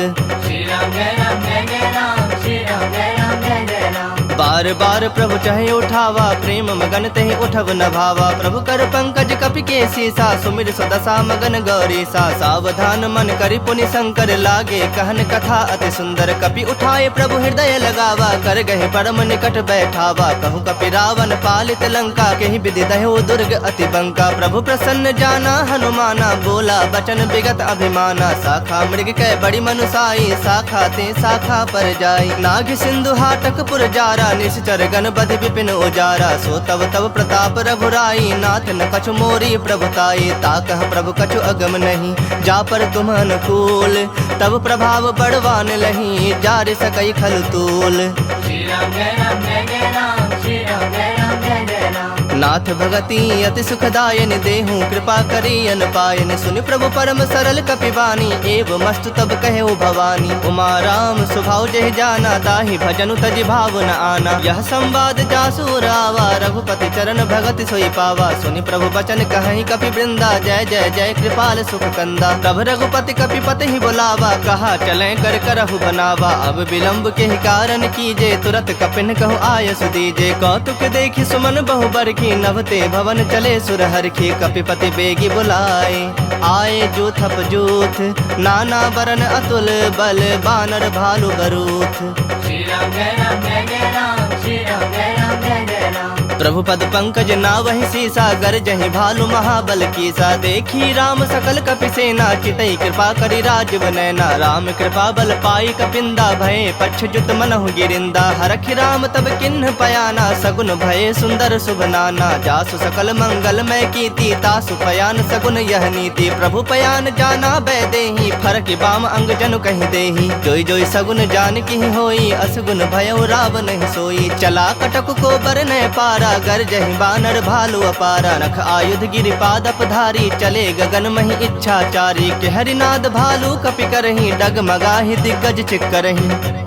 श्री राम जय राम जय जय राम, श्री राम जय राम जय जय राम। बार बार प्रभु चाहे उठावा, प्रेम मगन तहि उठब न भावा। प्रभु कर पंकज कपि के सीसा, सुमिर सुदशा मगन गौरी सा। सावधान मन करि पुनि शंकर लागे, कहन कथा अति सुंदर। कपि उठाए प्रभु हृदय लगावा, कर गहे परम निकट बैठावा। कहूँ कपि रावण पालित लंका, केहि विधि दह्यो दुर्ग अति बंका। प्रभु प्रसन्न जाना हनुमाना, बोला बचन विगत अभिमाना। शाखा मृग कै बड़ी मनुसाई, शाखा ते शाखा पर जाई। नाग सिंधु हाटक पुर जारा, निश्चर गण बधि विपिन उजारा। सो तब तब प्रताप रघुराई, नाथ न कछु मोरी प्रभुताई। ताकह प्रभु कछु अगम नहीं, जा पर तुम अनुकूल। तब प्रभाव बड़वान लही, जार सकई खल तूल। श्री राम जय राम जय जय राम, श्री राम जय राम जय जय राम। नाथ भगति अति सुखदायन, देहूँ कृपा करी अन पायन। सुनि प्रभु परम सरल कपिवानी, एव मस्तु तब कहे भवानी। उमा राम स्वभाव जहि जाना, ताहि भजनु तजि भाव न आना। यह संवाद जासु रावा, रघुपति चरण भगति सोई पावा। सुनि प्रभु बचन कहि कपि वृंदा, जय जय जय कृपाल सुख कंदा। तब रघुपति कपिपति ही बुलावा, कहा चलें कर करहु बनावा। अब विलंब के ही कारण कीजे, तुरत कपिन कहु आयसु दीजे। कौतुक देखि सुमन बहु बरखी, नभते भवन चले सुरहर की। कपिपति बेगी बुलाए, आए जूथप जूथ। नाना बरन अतुल बल, बानर भालु बरूथ। श्री राम जय राम जय जय राम, श्री राम जय राम जय जय राम। प्रभु पद पंकज नावहि सीसा, गरजहि भालु महाबल कीसा। देखी राम सकल कपि सेना, चितई कृपा करि राजीव नैना। राम कृपा बल पाई कपिंदा, भये पक्ष जुत मनहु गिरिंदा। हरखि राम तब किन्ह पयाना, सगुन भये सुंदर शुभ नाना। जासु सकल मंगल मय कीर्ति, तासु पयान सगुन यह नीति। प्रभु पयान जाना बैदेही, फरक बाम अंग जनु कहि देही। जोई जोई सगुन जान की होई, असगुन भयो रावण नहीं सोई। चला कटक को बर न पारा, गरजहि बानर भालु अपारा। नख आयुध गिरि पादप धारी, चले गगन महि इच्छाचारी। के हरिनाद भालु कपि करही, डगमगाहि दिग्गज चिक्करही।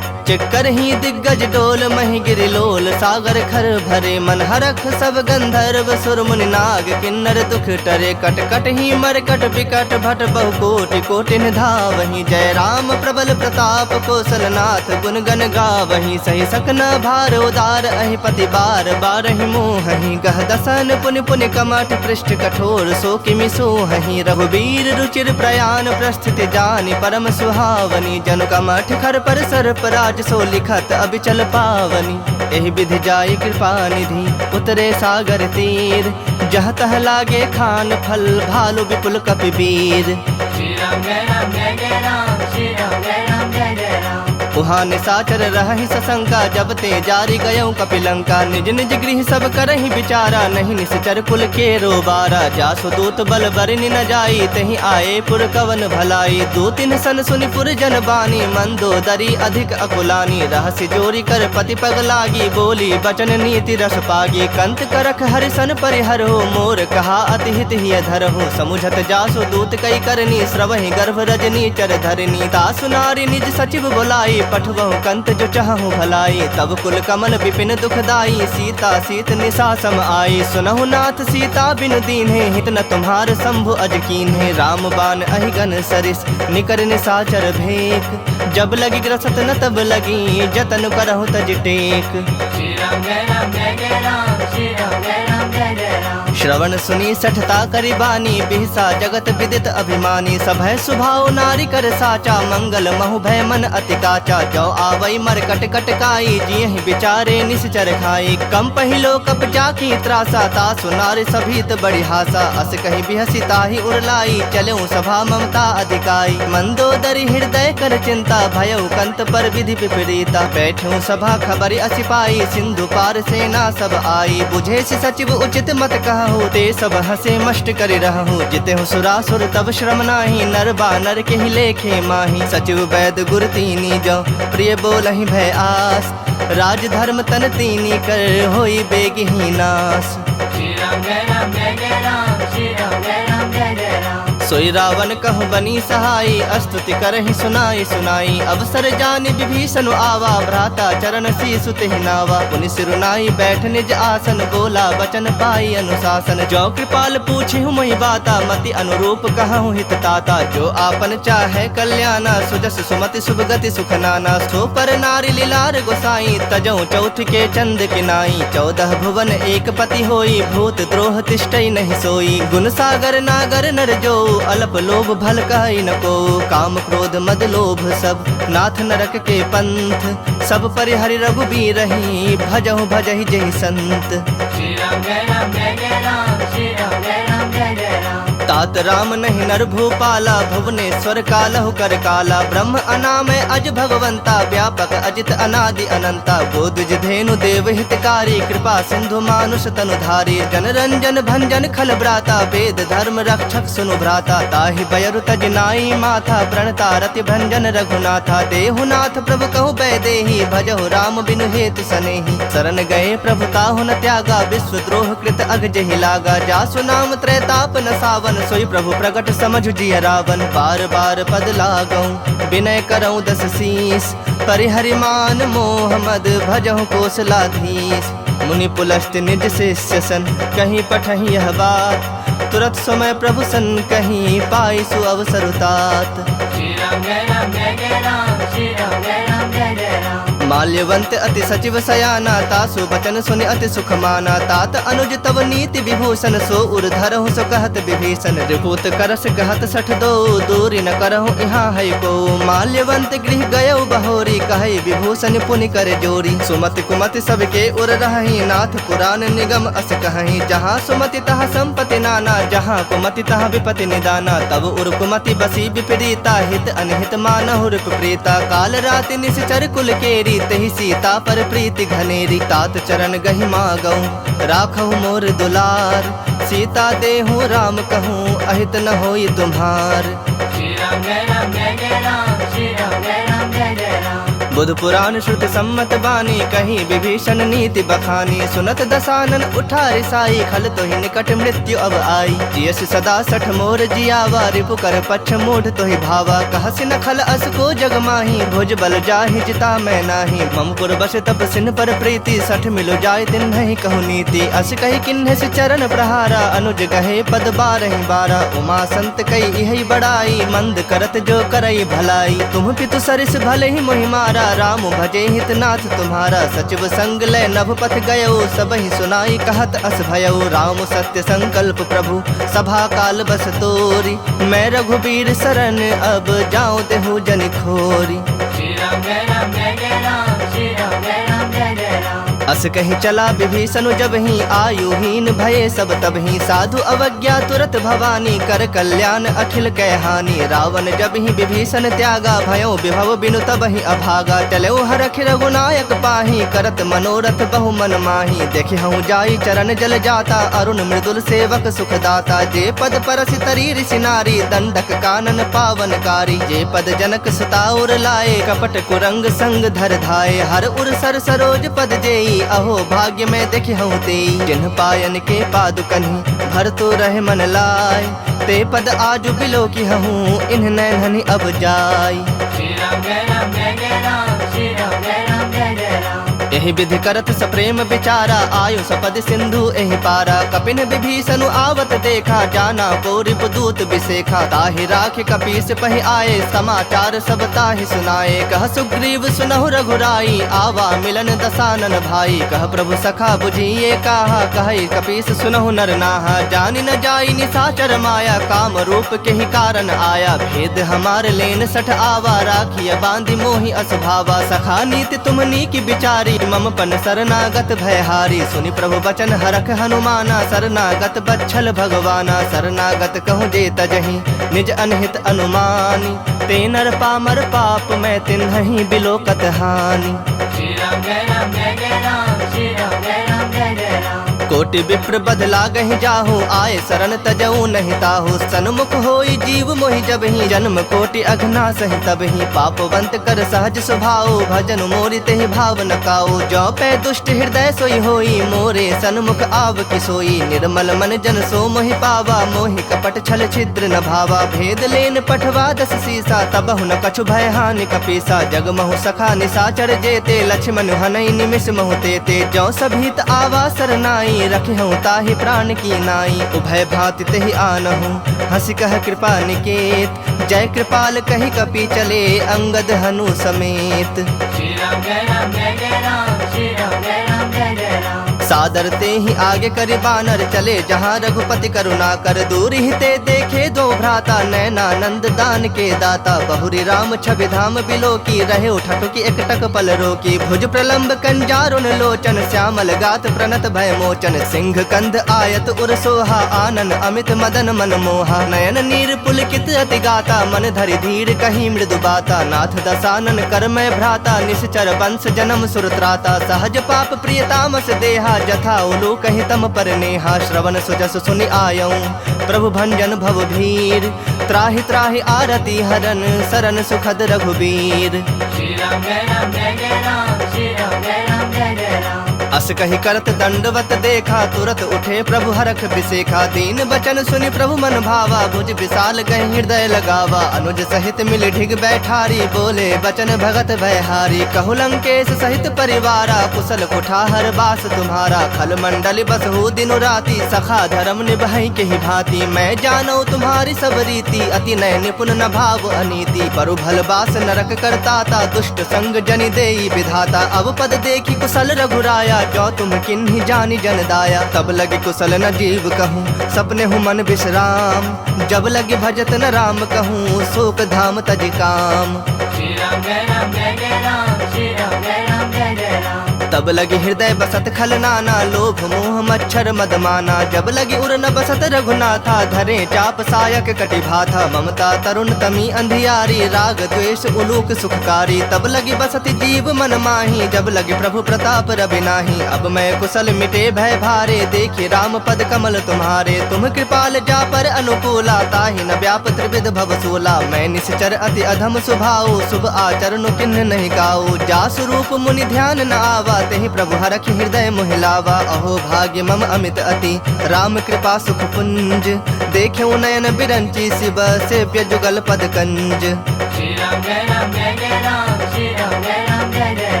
चिक्कर ही दिग्गज डोल, महि गिरि लोल। सागर खर भरे मन हरख, सब गंधर्व सुर मुनि नाग। किन्नर दुख टरे, कट कट ही मरकट बिकट भट। बहु कोटि कोटि धावहि, जय राम प्रबल प्रताप कौशलनाथ। गुण गण गावहि, सही सकना भार उदार। अहि पति बार बारहि मोहहि, गह दसन पुनि पुनि कमठ। पृष्ठ कठोर सो किमि सोहहि, रघुबीर रुचिर प्रयाण। प्रस्थिति जानि परम सुहावनी, जनु कमठ खर पर सर्प राज। सो लिखत अबिचल पावनी। एहि विधि जाई कृपा निधि, उतरे सागर तीर। जह तह लागे खान फल, भालु विपुल कपि वीर। श्री राम जय राम जय जय राम, श्री राम जय राम जय जय राम। उहाँ निसाचर रहहि सशंका, जब ते जारी गयऊँ कपिलंका। निज निज गृह सब करहि विचारा, नहीं निश्चर कुल के रोबारा। जासु दूत बल बरनि न जाई, तहि आए पुर कवन भलाई। दो तिन सन सुनि पुर जन बानी, मंदोदरी अधिक अकुलानी। रहसि जोरी कर पति पग लागी, बोली बचन नीति रस पागी। कंत करख हरिसन परिहर हो, मोर कहा अति हित हिय धर हो। समुझत जासु दूत कई करनी, श्रवहि गर्भ रजनी चर धरनी। तासु नारी निज सचिव बुलाई, पठवहु कंत जो चाहूँ भलाई। तब कुल कमल विपिन दुखदाई, सीता सीत निशा सम आई। सुनहु नाथ सीता बिनु दीन्हे, हित न तुम्हार शंभु अज कीन्हे। राम बाण अहिगन सरिस, निकर निशाचर भेक। जब लगी ग्रसत न तब लगी, जतन करहु तज टेक। श्री राम जय राम जय जय राम, श्री राम जय राम जय जय राम। श्रवण सुनी सठता करि बानी, बिहसा जगत विदित अभिमानी। सभय सुभाव नारी कर साचा, मंगल महु भय मन अति काचा। जो आवई मर कट कट काई, जियहि विचारे निश्चर खाई। कम पहिलो कप जाकी त्रासा, तासु नारी सभीत बड़ी हासा। अस कहि बिहसी ताहि उरलाई, चलऊँ सभा ममता अधिकाई। मंदोदरी हृदय कर चिंता, भयउ कंत पर विधि विपरीता। बैठूं सभा खबर असी पाई, सिंधु पार सेना सब आई। बुझे सि सचिव उचित मत कहूँ, ते सब हसे मष्ट करि रहूँ। जिते हूँ सुरासुर तब श्रम नाही, नर बानर के ही लेखे माही। सचिव वैद गुर तीनी जो, प्रिय बोलहि भय आस। राज धर्म तन तीनी कर, होई बेगहि नास। श्री राम जय राम जय जय राम, श्री राम जय राम जय जय राम। सोई रावण कहु बनी सहाई, स्तुति करहि सुनाई सुनाई। अवसर जानि विभीषण आवा, भ्राता चरण शीसु तेहि नावा। पुनि सिरुनाई बैठ निज आसन, बोला वचन पाई अनुशासन। जो कृपाल पूछिहु मोहि बाता, मति अनुरूप कहूँ हित ताता। जो आपन चाहे कल्याणा, सुजस सुमति शुभ गति सुख नाना। सो पर नारी लीलार गोसाई, तजऊ चौथ के चंद किनाई। 14 भुवन एक पति होई, भूत द्रोह तिष्ठई नहीं सोई। गुण सागर नागर नर जो, अल्प लोभ भल कहि न को। काम क्रोध मद लोभ सब, नाथ नरक के पंथ। सब परिहरि रघुबीर रही, भजहु भजहि जहि संत। श्री राम जय राम जय जय राम, श्री राम जय राम जय जय राम। तात राम नहीं नर भूपाला, भुवनेश्वर कालहु कर काला। ब्रह्म अनामय अज भगवंता, व्यापक अजित अनादि अनंता। बोधि धेनु देव हितकारी, कृपा सिंधु मानुष तनुधारी। जन रंजन भंजन खल ब्राता, वेद धर्म रक्षक सुनु भ्राता। ताहि बयरु तज नाई माथा, प्रणता रति भंजन रघुनाथा। देहुनाथ प्रभु कहु बैदेही, भजहु राम बिनु हेतु सनेही। शरण गए प्रभु ताहु न त्यागा, विश्व द्रोह कृत अग जहि लागा। जासु नाम त्रैताप न सावन, सोई प्रभु प्रगट समझ जिय रावण। बार बार पद लागऊं, विनय करऊं 10 शीस। परिहरि मान मोह मद, भजहु कोसलाधीश। मुनि पुलस्त निज शिष्य सन, कहीं पठहि यह बात। तुरत समय प्रभु सन कहीं, पाई सु अवसर तात। श्री राम जय राम जय जय राम, श्री राम जय राम जय जय राम। माल्यवंत अति सचिव सयाना, तासु बचन सुनि अति सुख माना। तात अनुज तव नीति विभूषण, सो उर धरहु सो कहत विभीषण। रिपुत करस कहत 62, दूरी न करहु यहाँ है को। माल्यवंत गृह गयउ बहोरी, कहै विभूषण पुनि कर जोरी। सुमति कुमति सबके उर रहहि, नाथ पुराण निगम अस कहहि। जहाँ सुमति तहाँ संपत्ति नाना, जहाँ कुमति तहाँ विपति निदाना। तब उर कुमति बसी विपरीता, हित अनहित मानहु रिप प्रीता। काल राति निश्चर कुल केरी, तेहि सीता पर प्रीति घनेरी। तात चरण गहि मागऊं, राखहु मोर दुलार। सीता देहु राम कहूँ, अहित न होई तुम्हार। श्री राम जय राम जय जय राम, श्री राम जय राम जय जय राम। बुध पुराण श्रुति सम्मत बानी, कहीं विभीषण नीति बखानी। सुनत दसानन उठा रिसाई, खल तोहि निकट मृत्यु अब आई। जियस सदा 60 मोर जियावा, रिपु कर पक्ष मूढ़ तोहि भावा। कहसि न खल अस को जग माही, भुज बल जाहि जिता मैं नाही। ममपुर बस तप सिन पर प्रीति, 60 मिलो जाय दिन नहीं कहु नीति। अस कही किन्ह से चरण प्रहारा, अनुज गहे पद 12 12। उमा संत कई यही बड़ाई, मंद करत जो करई भलाई। तुम पितु सरिस भले ही मोहि मारा, राम भजे हितनाथ तुम्हारा। सचिव संग ले नभ पथ गयो, सबहि सुनाई कहत अस भयउ। राम सत्य संकल्प प्रभु, सभा काल बस तोरी। मैं रघुबीर शरण, अब जाऊं देहु जन खोरी। श्री राम जय राम जय जय राम, श्री राम जय राम जय जय राम। अस कहीं चला विभीषण जब ही, आयुहीन भये सब तब ही। साधु अवज्ञा तुरत भवानी, कर कल्याण अखिल कह हानि। रावण जब ही विभीषण त्यागा, भयो विभव बिनु तब ही अभागा। चलो हरख रघुनायक पाही, करत मनोरथ बहु मन माही। देखे हूँ जाई चरण जल जाता, अरुण मृदुल सेवक सुखदाता। जे पद परसि तरी ऋषि नारी, दंडक कानन पावनकारी। जे पद जनक सुताउर लाए, कपट कुरंग संग धर धाये। हर उर सर सरोज पद जेई, अहो भाग्य में देखि हूँ तेई। जिन्ह पायन के पादुकन्हि, भर तो रहे मन लाय। ते पद आजु बिलो की हूँ, इन्ह नैनहनि अब जाय। श्री राम जय राम जय जय राम, श्री राम जय राम जय जय राम। यही विधि करत सप्रेम विचारा, आयु सपद सिंधु एहि पारा। कपिन विभीषण आवत देखा, जाना को रिपुदूत विसेखा। ताहि राख कपीस पहि आए, समाचार सब ताहि सुनाए। कह सुग्रीव सुनहु रघुराई, आवा मिलन दसानन भाई। कह प्रभु सखा बुझिए कहा, कहि कपीस सुनहु नर नाहा। जानि न जाई निशाचर माया, काम रूप के ही कारण आया। भेद हमार लेन 60 आवा, राखिय बांधि मोहि असभावा। सखा नीति तुमनी की विचारी, मम पन शरणागत भयहारी। सुनि प्रभु बचन हरख हनुमाना, शरणागत बच्छल भगवाना। शरणागत कहूँ जे तजहि, निज अनहित अनुमानी। ते नर पामर पाप, मैं तिन्हि बिलोकत हानि। श्री राम जय राम जय जय राम, श्री राम जय राम जय जय राम। कोटि विप्र बदला गहि जाहू, आए शरण तजऊ नहीं ताहू। सन्मुख होई जीव मोहि जब ही, जन्म कोटि अघना सहि तब ही। पापवंत कर सहज स्वभाव, भजन मोरि तेहि भाव न काऊ। जो पै दुष्ट हृदय सोई होई, मोरे सन्मुख आव कि सोई। निर्मल मन जन सो मोहि पावा, मोहि कपट छल छिद्र न भावा। भेद लेन पठवा दस सीसा, तबहु न कछु भय हानि कपीसा। जग महु सखा निशाचर जेते, लक्ष्मण हनई निमिष महु तेते। जो सभीत आवा सरनाई, रखे हूँ ताहि प्राण की नाई। उभय भांति तेहि आनहु, हंसी कह कृपा निकेत। जय कृपाल कहि कपि चले, अंगद हनु समेत। श्री राम जय राम जय जय राम, श्री राम जय राम जय जय राम। सादर ते ही आगे करि बानर चले, जहाँ रघुपति करुणा कर। दूर ही ते देखे दो भ्राता, नैनानंद दान के दाता। बहुरी राम छवि धाम बिलो की, रहे उठटु की एकटक पल रोकी। भुज प्रलंब कंजारुन लोचन, श्यामल गात प्रणत भय मोचन। सिंह कंध आयत उर सोहा, आनन अमित मदन मन मोहा। नयन नीर पुलकित अति गाता, मन धरि धीर कहीं मृदु बाता। नाथ दसानन कर मैं भ्राता, निश्चर वंश जन्म सुरत्राता। सहज पाप प्रियतामस देहा, जथा उलू कहि तम पर नेहा। श्रवण सुजस सुनि आयऊं, प्रभु भंजन भव भीर। त्राहि त्राहि आरती हरन, सरन सुखद रघुबीर। श्री राम जय राम जय जय राम, श्री राम जय राम जय जय राम। अस कहि करत दंडवत देखा, तुरत उठे प्रभु हरख बिसेखा। दीन बचन सुनि प्रभु मन भावा, भुज विशाल गहि हृदय लगावा। अनुज सहित मिल ढिग बैठारी, बोले बचन भगत भयहारी। कहु लंकेश सहित परिवारा, कुशल कुठार बास तुम्हारा। खल मंडल बसहु दिनु राति, सखा धर्म निभाई केहि भांति। मैं जानौ तुम्हारी सब रीति, अति नय निपुण न भाव अनीति। परु भल बास नरक करताता, दुष्ट संग जनि देई विधाता। अब पद देखी कुशल रघुराया, जो तुम किन्ही जानी जन दाया। तब लगे कुशल न जीव कहूँ, सपने हूँ मन विश्राम। जब लगे भजत न राम कहूँ, शोक धाम तज काम। श्री राम जय राम जय जय राम, श्री राम जय राम जय जय राम। तब लगे हृदय बसत खल नाना, लोभ मोह मच्छर मदमाना। जब लगे उर न बसत रघुनाथा, धरे चाप सायक कटि भाथा। ममता तरुण तमी अंधियारी, राग द्वेष उलूक सुखकारी। तब लगी बसत जीव मन माही, जब लगे प्रभु प्रताप रवि नाही। अब मैं कुशल मिटे भय भारे, देखी राम पद कमल तुम्हारे। तुम कृपाल जा पर अनुकूला, ताहि न व्याप त्रिविध भव सूला। मैं निश्चर अति अधम स्वभाव, शुभ आचरण किन्ह नहीं गाऊ। जा स्वरूप मुनि ध्यान न आवा, तेहि प्रभु हरख हृदय मोहिलावा। अहो भाग्य मम अमित अति, राम कृपा सुख पुंज। देख्यौ नयन बिरंची, शिव सेव्य जुगल पद कंज। श्री राम जय राम जय जय राम, श्री राम जय राम जय जय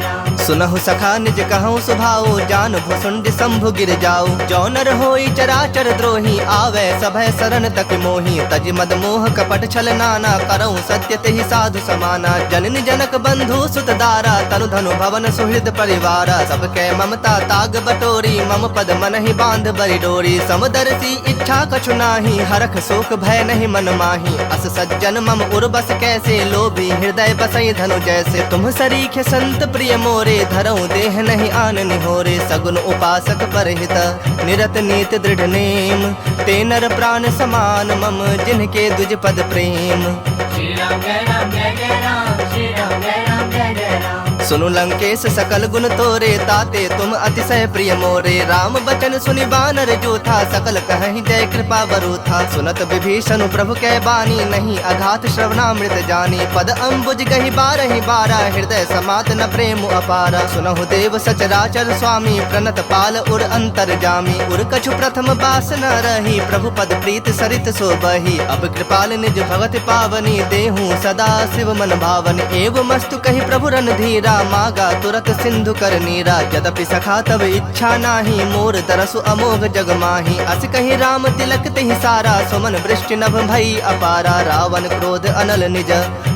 राम। सुनहु सखा निज कहूँ सुभाऊ, जान भुसुंड शंभु गिर जाऊ। जो नर होई चराचर द्रोही, आवे सभय शरण तक मोही। तज मद मोह कपट छल नाना, करऊँ सत्य तेहि साधु समाना। जननी जनक बंधु सुत दारा, तनु धनु भवन सुहृद परिवारा। सबके ममता ताग बटोरी, मम पद मन ही बांध बरि डोरी। समदर्शी इच्छा कछु नाही, हरख शोक भय नहीं मन माही। अस सज्जन मम उर्बस कैसे, लोभी हृदय बसई धनु जैसे। तुम सरीखे संत प्रिय मोरे, धरऊँ देह नहीं आन निहोरे। सगुन उपासक परहित, निरत नीत दृढ़ नेम। ते नर प्राण समान मम, जिनके दुज पद प्रेम। श्री राम जय राम जय जय राम, श्री राम जय राम जय जय राम। सुनु लंकेश सकल गुण तोरे, ताते तुम अतिशय प्रिय मोरे। राम बचन सुनि बानर जो था, सकल कहीं जय कृपा बरु था। सुनत विभीषण प्रभु कै बानी, नहीं अघात श्रवणामृत जानी। पद अम्बुज गहि बारहि बारा, हृदय समात न प्रेम अपारा। सुनहु देव सचराचर स्वामी, प्रणत पाल उर अंतर जामी। उर कछु प्रथम बास न रही, प्रभु पद प्रीत सरित सो बही। अब कृपाल निज भगत पावनी, देहूँ सदा शिव मन भावनी। एव मस्तु कहि प्रभु रणधीरा, मागा तुरत सिंधु कर नीरा। यद्यपि सखा तब इच्छा नाही, मोर तरसु अमोघ जग माही। अस कहि राम तिलक तेहि सारा, सुमन वृष्टि नभ भई अपारा। रावण क्रोध अनल निज,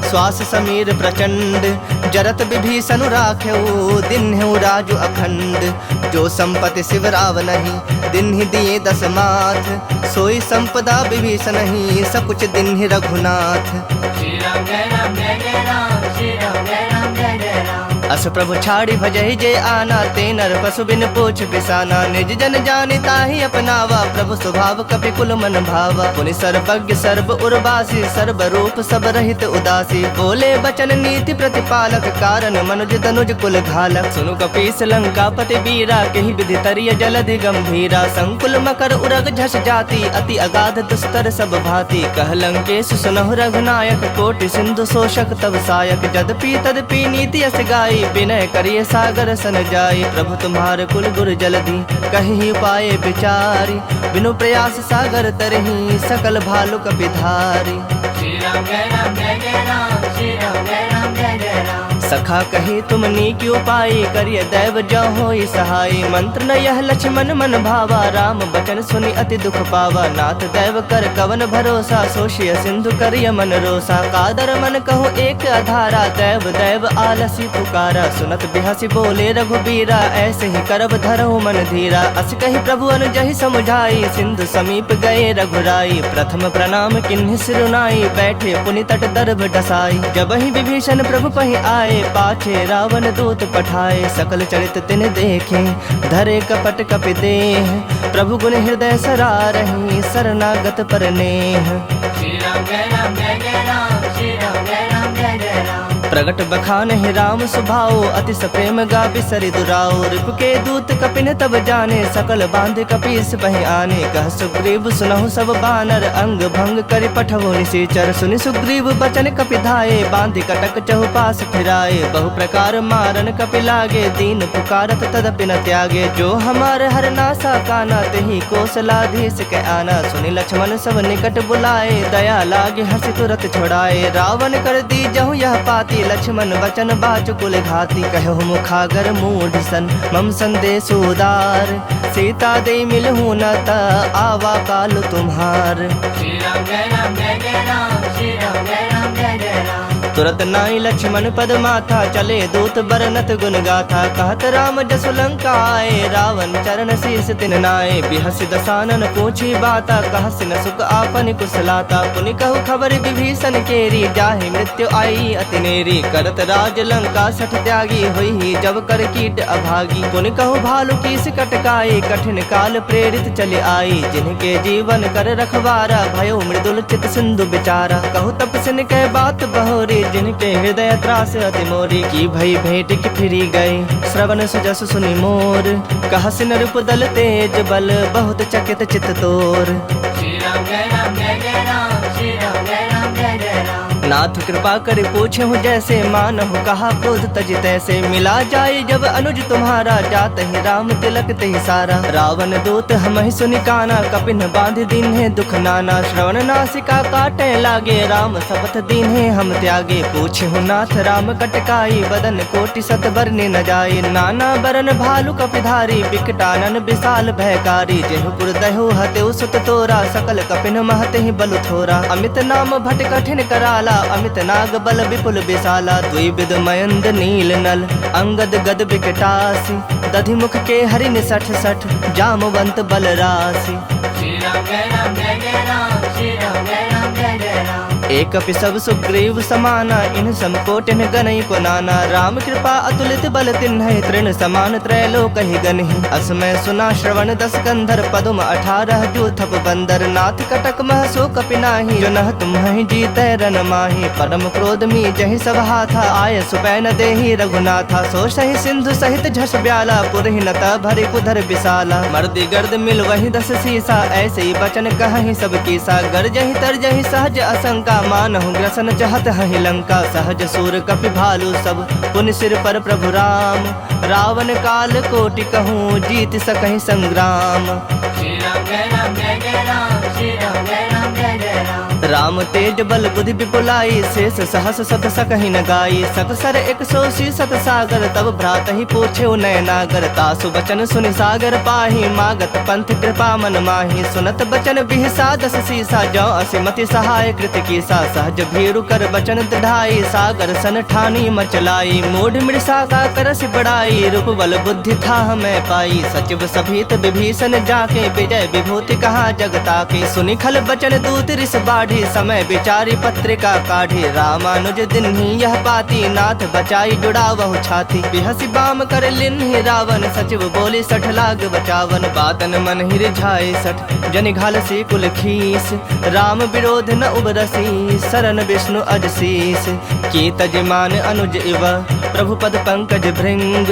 श्वास समीर प्रचंड। जरत विभीषण राखेऊ, दिन्हु राजु अखंड। जो संपत्ति शिव राव नहीं, दिन्हि दिए दस माथ। सोई संपदा विभीषण ही, सकुच दिन्हि रघुनाथ। श्री राम जय राम जय जय राम, श्री राम जय राम जय जय राम। अस प्रभु छाड़ी भजहि जे आना, ते नर पशु बिन पूछ बिसाना। निज जन जानिता ही अपनावा, प्रभु स्वभाव कपि कुल मन भावा। पुनि सर्वज्ञ सर्व उर्वासी, सर्व रूप सब रहित उदासी। बोले बचन नीति प्रतिपालक, कारण मनुज तनुज कुल घालक। सुनु कपीस लंकापति वीरा, केहि विधि तरिय जलधि गंभीरा। संकुल मकर उरग झस जाति, अति अगाध दुस्तर सब भांति। कह लंकेश सुनहु रघुनायक, कोटि सिंधु शोषक तब सायक। जदपि तदपि नीति यस गाई, विनय करिए सागर सन जाई। प्रभु तुम्हार कुल गुर जलधि, कहि पाए विचारी। बिनु प्रयास सागर तरहि, सकल भालु कपिधारी। श्री राम जय राम जय जय राम, श्री राम जय राम जय जय राम। सखा कहे तुम नीक उपाय, करिय दैव जो होई सहाय। मंत्र न यह लक्ष्मण मन भावा, राम बचन सुनि अति दुख पावा। नाथ दैव कर कवन भरोसा, सोशिय सिंधु करिय मन रोसा। कादर मन कहूँ एक आधारा, दैव दैव आलसी पुकारा। सुनत बिहसी बोले रघुबीरा, ऐसे ही करब धरहु मन धीरा। अस कही प्रभु अनुजहि समुझाई, सिंधु समीप गए रघुराई। प्रथम प्रणाम किन्हि सिरुनाई, बैठे पुनि तट दर्भ डसाई। जब ही विभीषण प्रभु पहि आए, पाछे रावण दूत पठाए। सकल चरित तिन देखे, धरे कपट कपि देह। प्रभु गुण हृदय सरारहि, शरणागत पर नेह। श्री राम जय राम जय जय राम, श्री राम जय राम जय जय राम। प्रगट बखान ही राम सुभाओ, अति सप्रेम गा बिसरि दुराओ। रिपु के दूत कपिन तब जाने, सकल बांध कपीस बहि आने। कह सुग्रीव सुनहु सब बानर, अंग भंग करि पठवो निशाचर। सुनि सुग्रीव बचन कपि धाये, बांधि कटक चहुपास फिराए। बहु प्रकार मारन कपि लागे, दीन पुकारत तदपि न त्यागे। जो हमार हर नासा काना, तेहि कौशलाधीश के आना। सुनि लक्ष्मण सब निकट बुलाए, दया लागे हर्षि तुरत छोड़ाए। रावण कर दी जहु यह पाती, लक्ष्मण वचन बाचु कुल घाती। कहु मुखागर मूढ़ सन, मम संदेश उदार। सीता दे मिलहु न ता, आवा काल तुम्हार। श्री राम जय राम जय जय राम, श्री राम जय राम जय जय राम। तुरत नाई लक्ष्मण पद माथा, चले दूत बरनत गुण गाथा। कहत राम जसु लंका आए, रावण चरण शीस तिन नाए। बिहसि दसानन पूछी बाता, कहसि न सुख आपन कुशलाता। पुनि कहु खबर विभीषण केरी, जाहि मृत्यु आई अति नेरी। करत राज लंका सठ त्यागी, होई जब कर कीट अभागी। पुनि कहु भालु कीस कटकाई, कठिन काल प्रेरित चले आई। जिनके जीवन कर रखवारा, भयो मृदुल चित सिंधु बिचारा। कहु तपसिन कह बात बहोरी, जिनके हृदय त्रास अति मोरी। की भई भेंट की फिरी गए, श्रवण सुजस सुनि मोर। कहसिन रूप दल तेज बल, बहुत चकित चित तोर। श्री राम जय राम जय जय राम, श्री राम जय राम जय जय राम। नाथ कृपा कर पूछे हूँ जैसे, मानहु कहा क्रोध तज तैसे। मिला जाए जब अनुज तुम्हारा, जात ही राम तिलक तेहि सारा। रावण दूत हमहि सुनि काना, कपिन बांध दीन्हे दुख नाना। श्रवण नासिका काटे लागे, राम शपथ दीन्हे हम त्यागे। पूछे हूँ नाथ राम कटकाई, बदन कोटि सत बरने न जाए। नाना बरन भालु कपिधारी, बिकटानन विशाल भयकारी। जेहुपुर दहु हतेउ सुत तोरा, सकल कपिन महते ही बलु थोरा। अमित नाम भट कठिन कराला, अमित नाग बल विपुल विशाला। द्विविध मयंद नील नल, अंगद गद विकटासी। दधि मुख के हरिन सठ सठ, जामवंत बल राशि। श्री राम जय राम जय जय राम, श्री राम जय राम जय जय राम। एक सब सुग्रीव समाना, इन समकोटिन गनई को नाना। राम कृपा अतुलित बल तिन्हि, तृण समान त्रैलोक ही गनहि। असमय सुना श्रवण दस कंधर, पदुम 18 जो थप बंदर। नाथ कटक मह सो कपि नाही, जो नह तुम्हि जीतै रन माही। परम क्रोध मी जहि सब हाथा, आय सुपैन देहि रघुनाथा। सो सहि सिंधु सहित झस ब्याला, पुरहि न भरि कुधर विशाला। मर्दि गर्द मिल वही 10 सीसा, ऐसे ही बचन कहहि सब कीसा। गरजहि तरजहि सहज असंका, मानहु ग्रसन चहत हहि लंका। सहज सूर कपि भालु सब, पुनि सिर पर प्रभु राम। रावण काल कोटि कहूँ, जीत सकहि संग्राम। श्री राम जय राम जय जय राम, श्री राम जय राम जय जय राम। राम तेज बल बुद्धि विपुलाई, शेष सहस सत सकहि न गाई। सतसर 180 सत सागर, तब भ्रात ही पूछे नयनागर। तासु बचन सुनि सागर पाही, मागत पंथ कृपा मन माही। सुनत बचन बिहसा 10 सीसा, जो असिमति सहाय कृत कीसा। सहज भीरु कर बचन दृढ़ाई, सागर सन ठानी मचलाई। मूढ़ मृषा का करस बड़ाई, रूप बल बुद्धि था मैं पाई। सचिव सभीत विभीषण जाके, विजय विभूति कहा जगता के। सुनि खल बचन दूत रिस बाढ़ी, समय विचारी पत्रिका काढ़ी, रामानुज दिन ही यह पाती, नाथ बचाई जुड़ा वह छाती। बिहसी बाम कर लिन्ही रावण, सचिव बोली 60 लाग बचावन। बातन मन ही रिझाए 60 जन घालसी कुल खीस, राम विरोध न उबरसी, शरण विष्णु अजशीस। की तजमान अनुज इव प्रभु पद पंकज भृंग,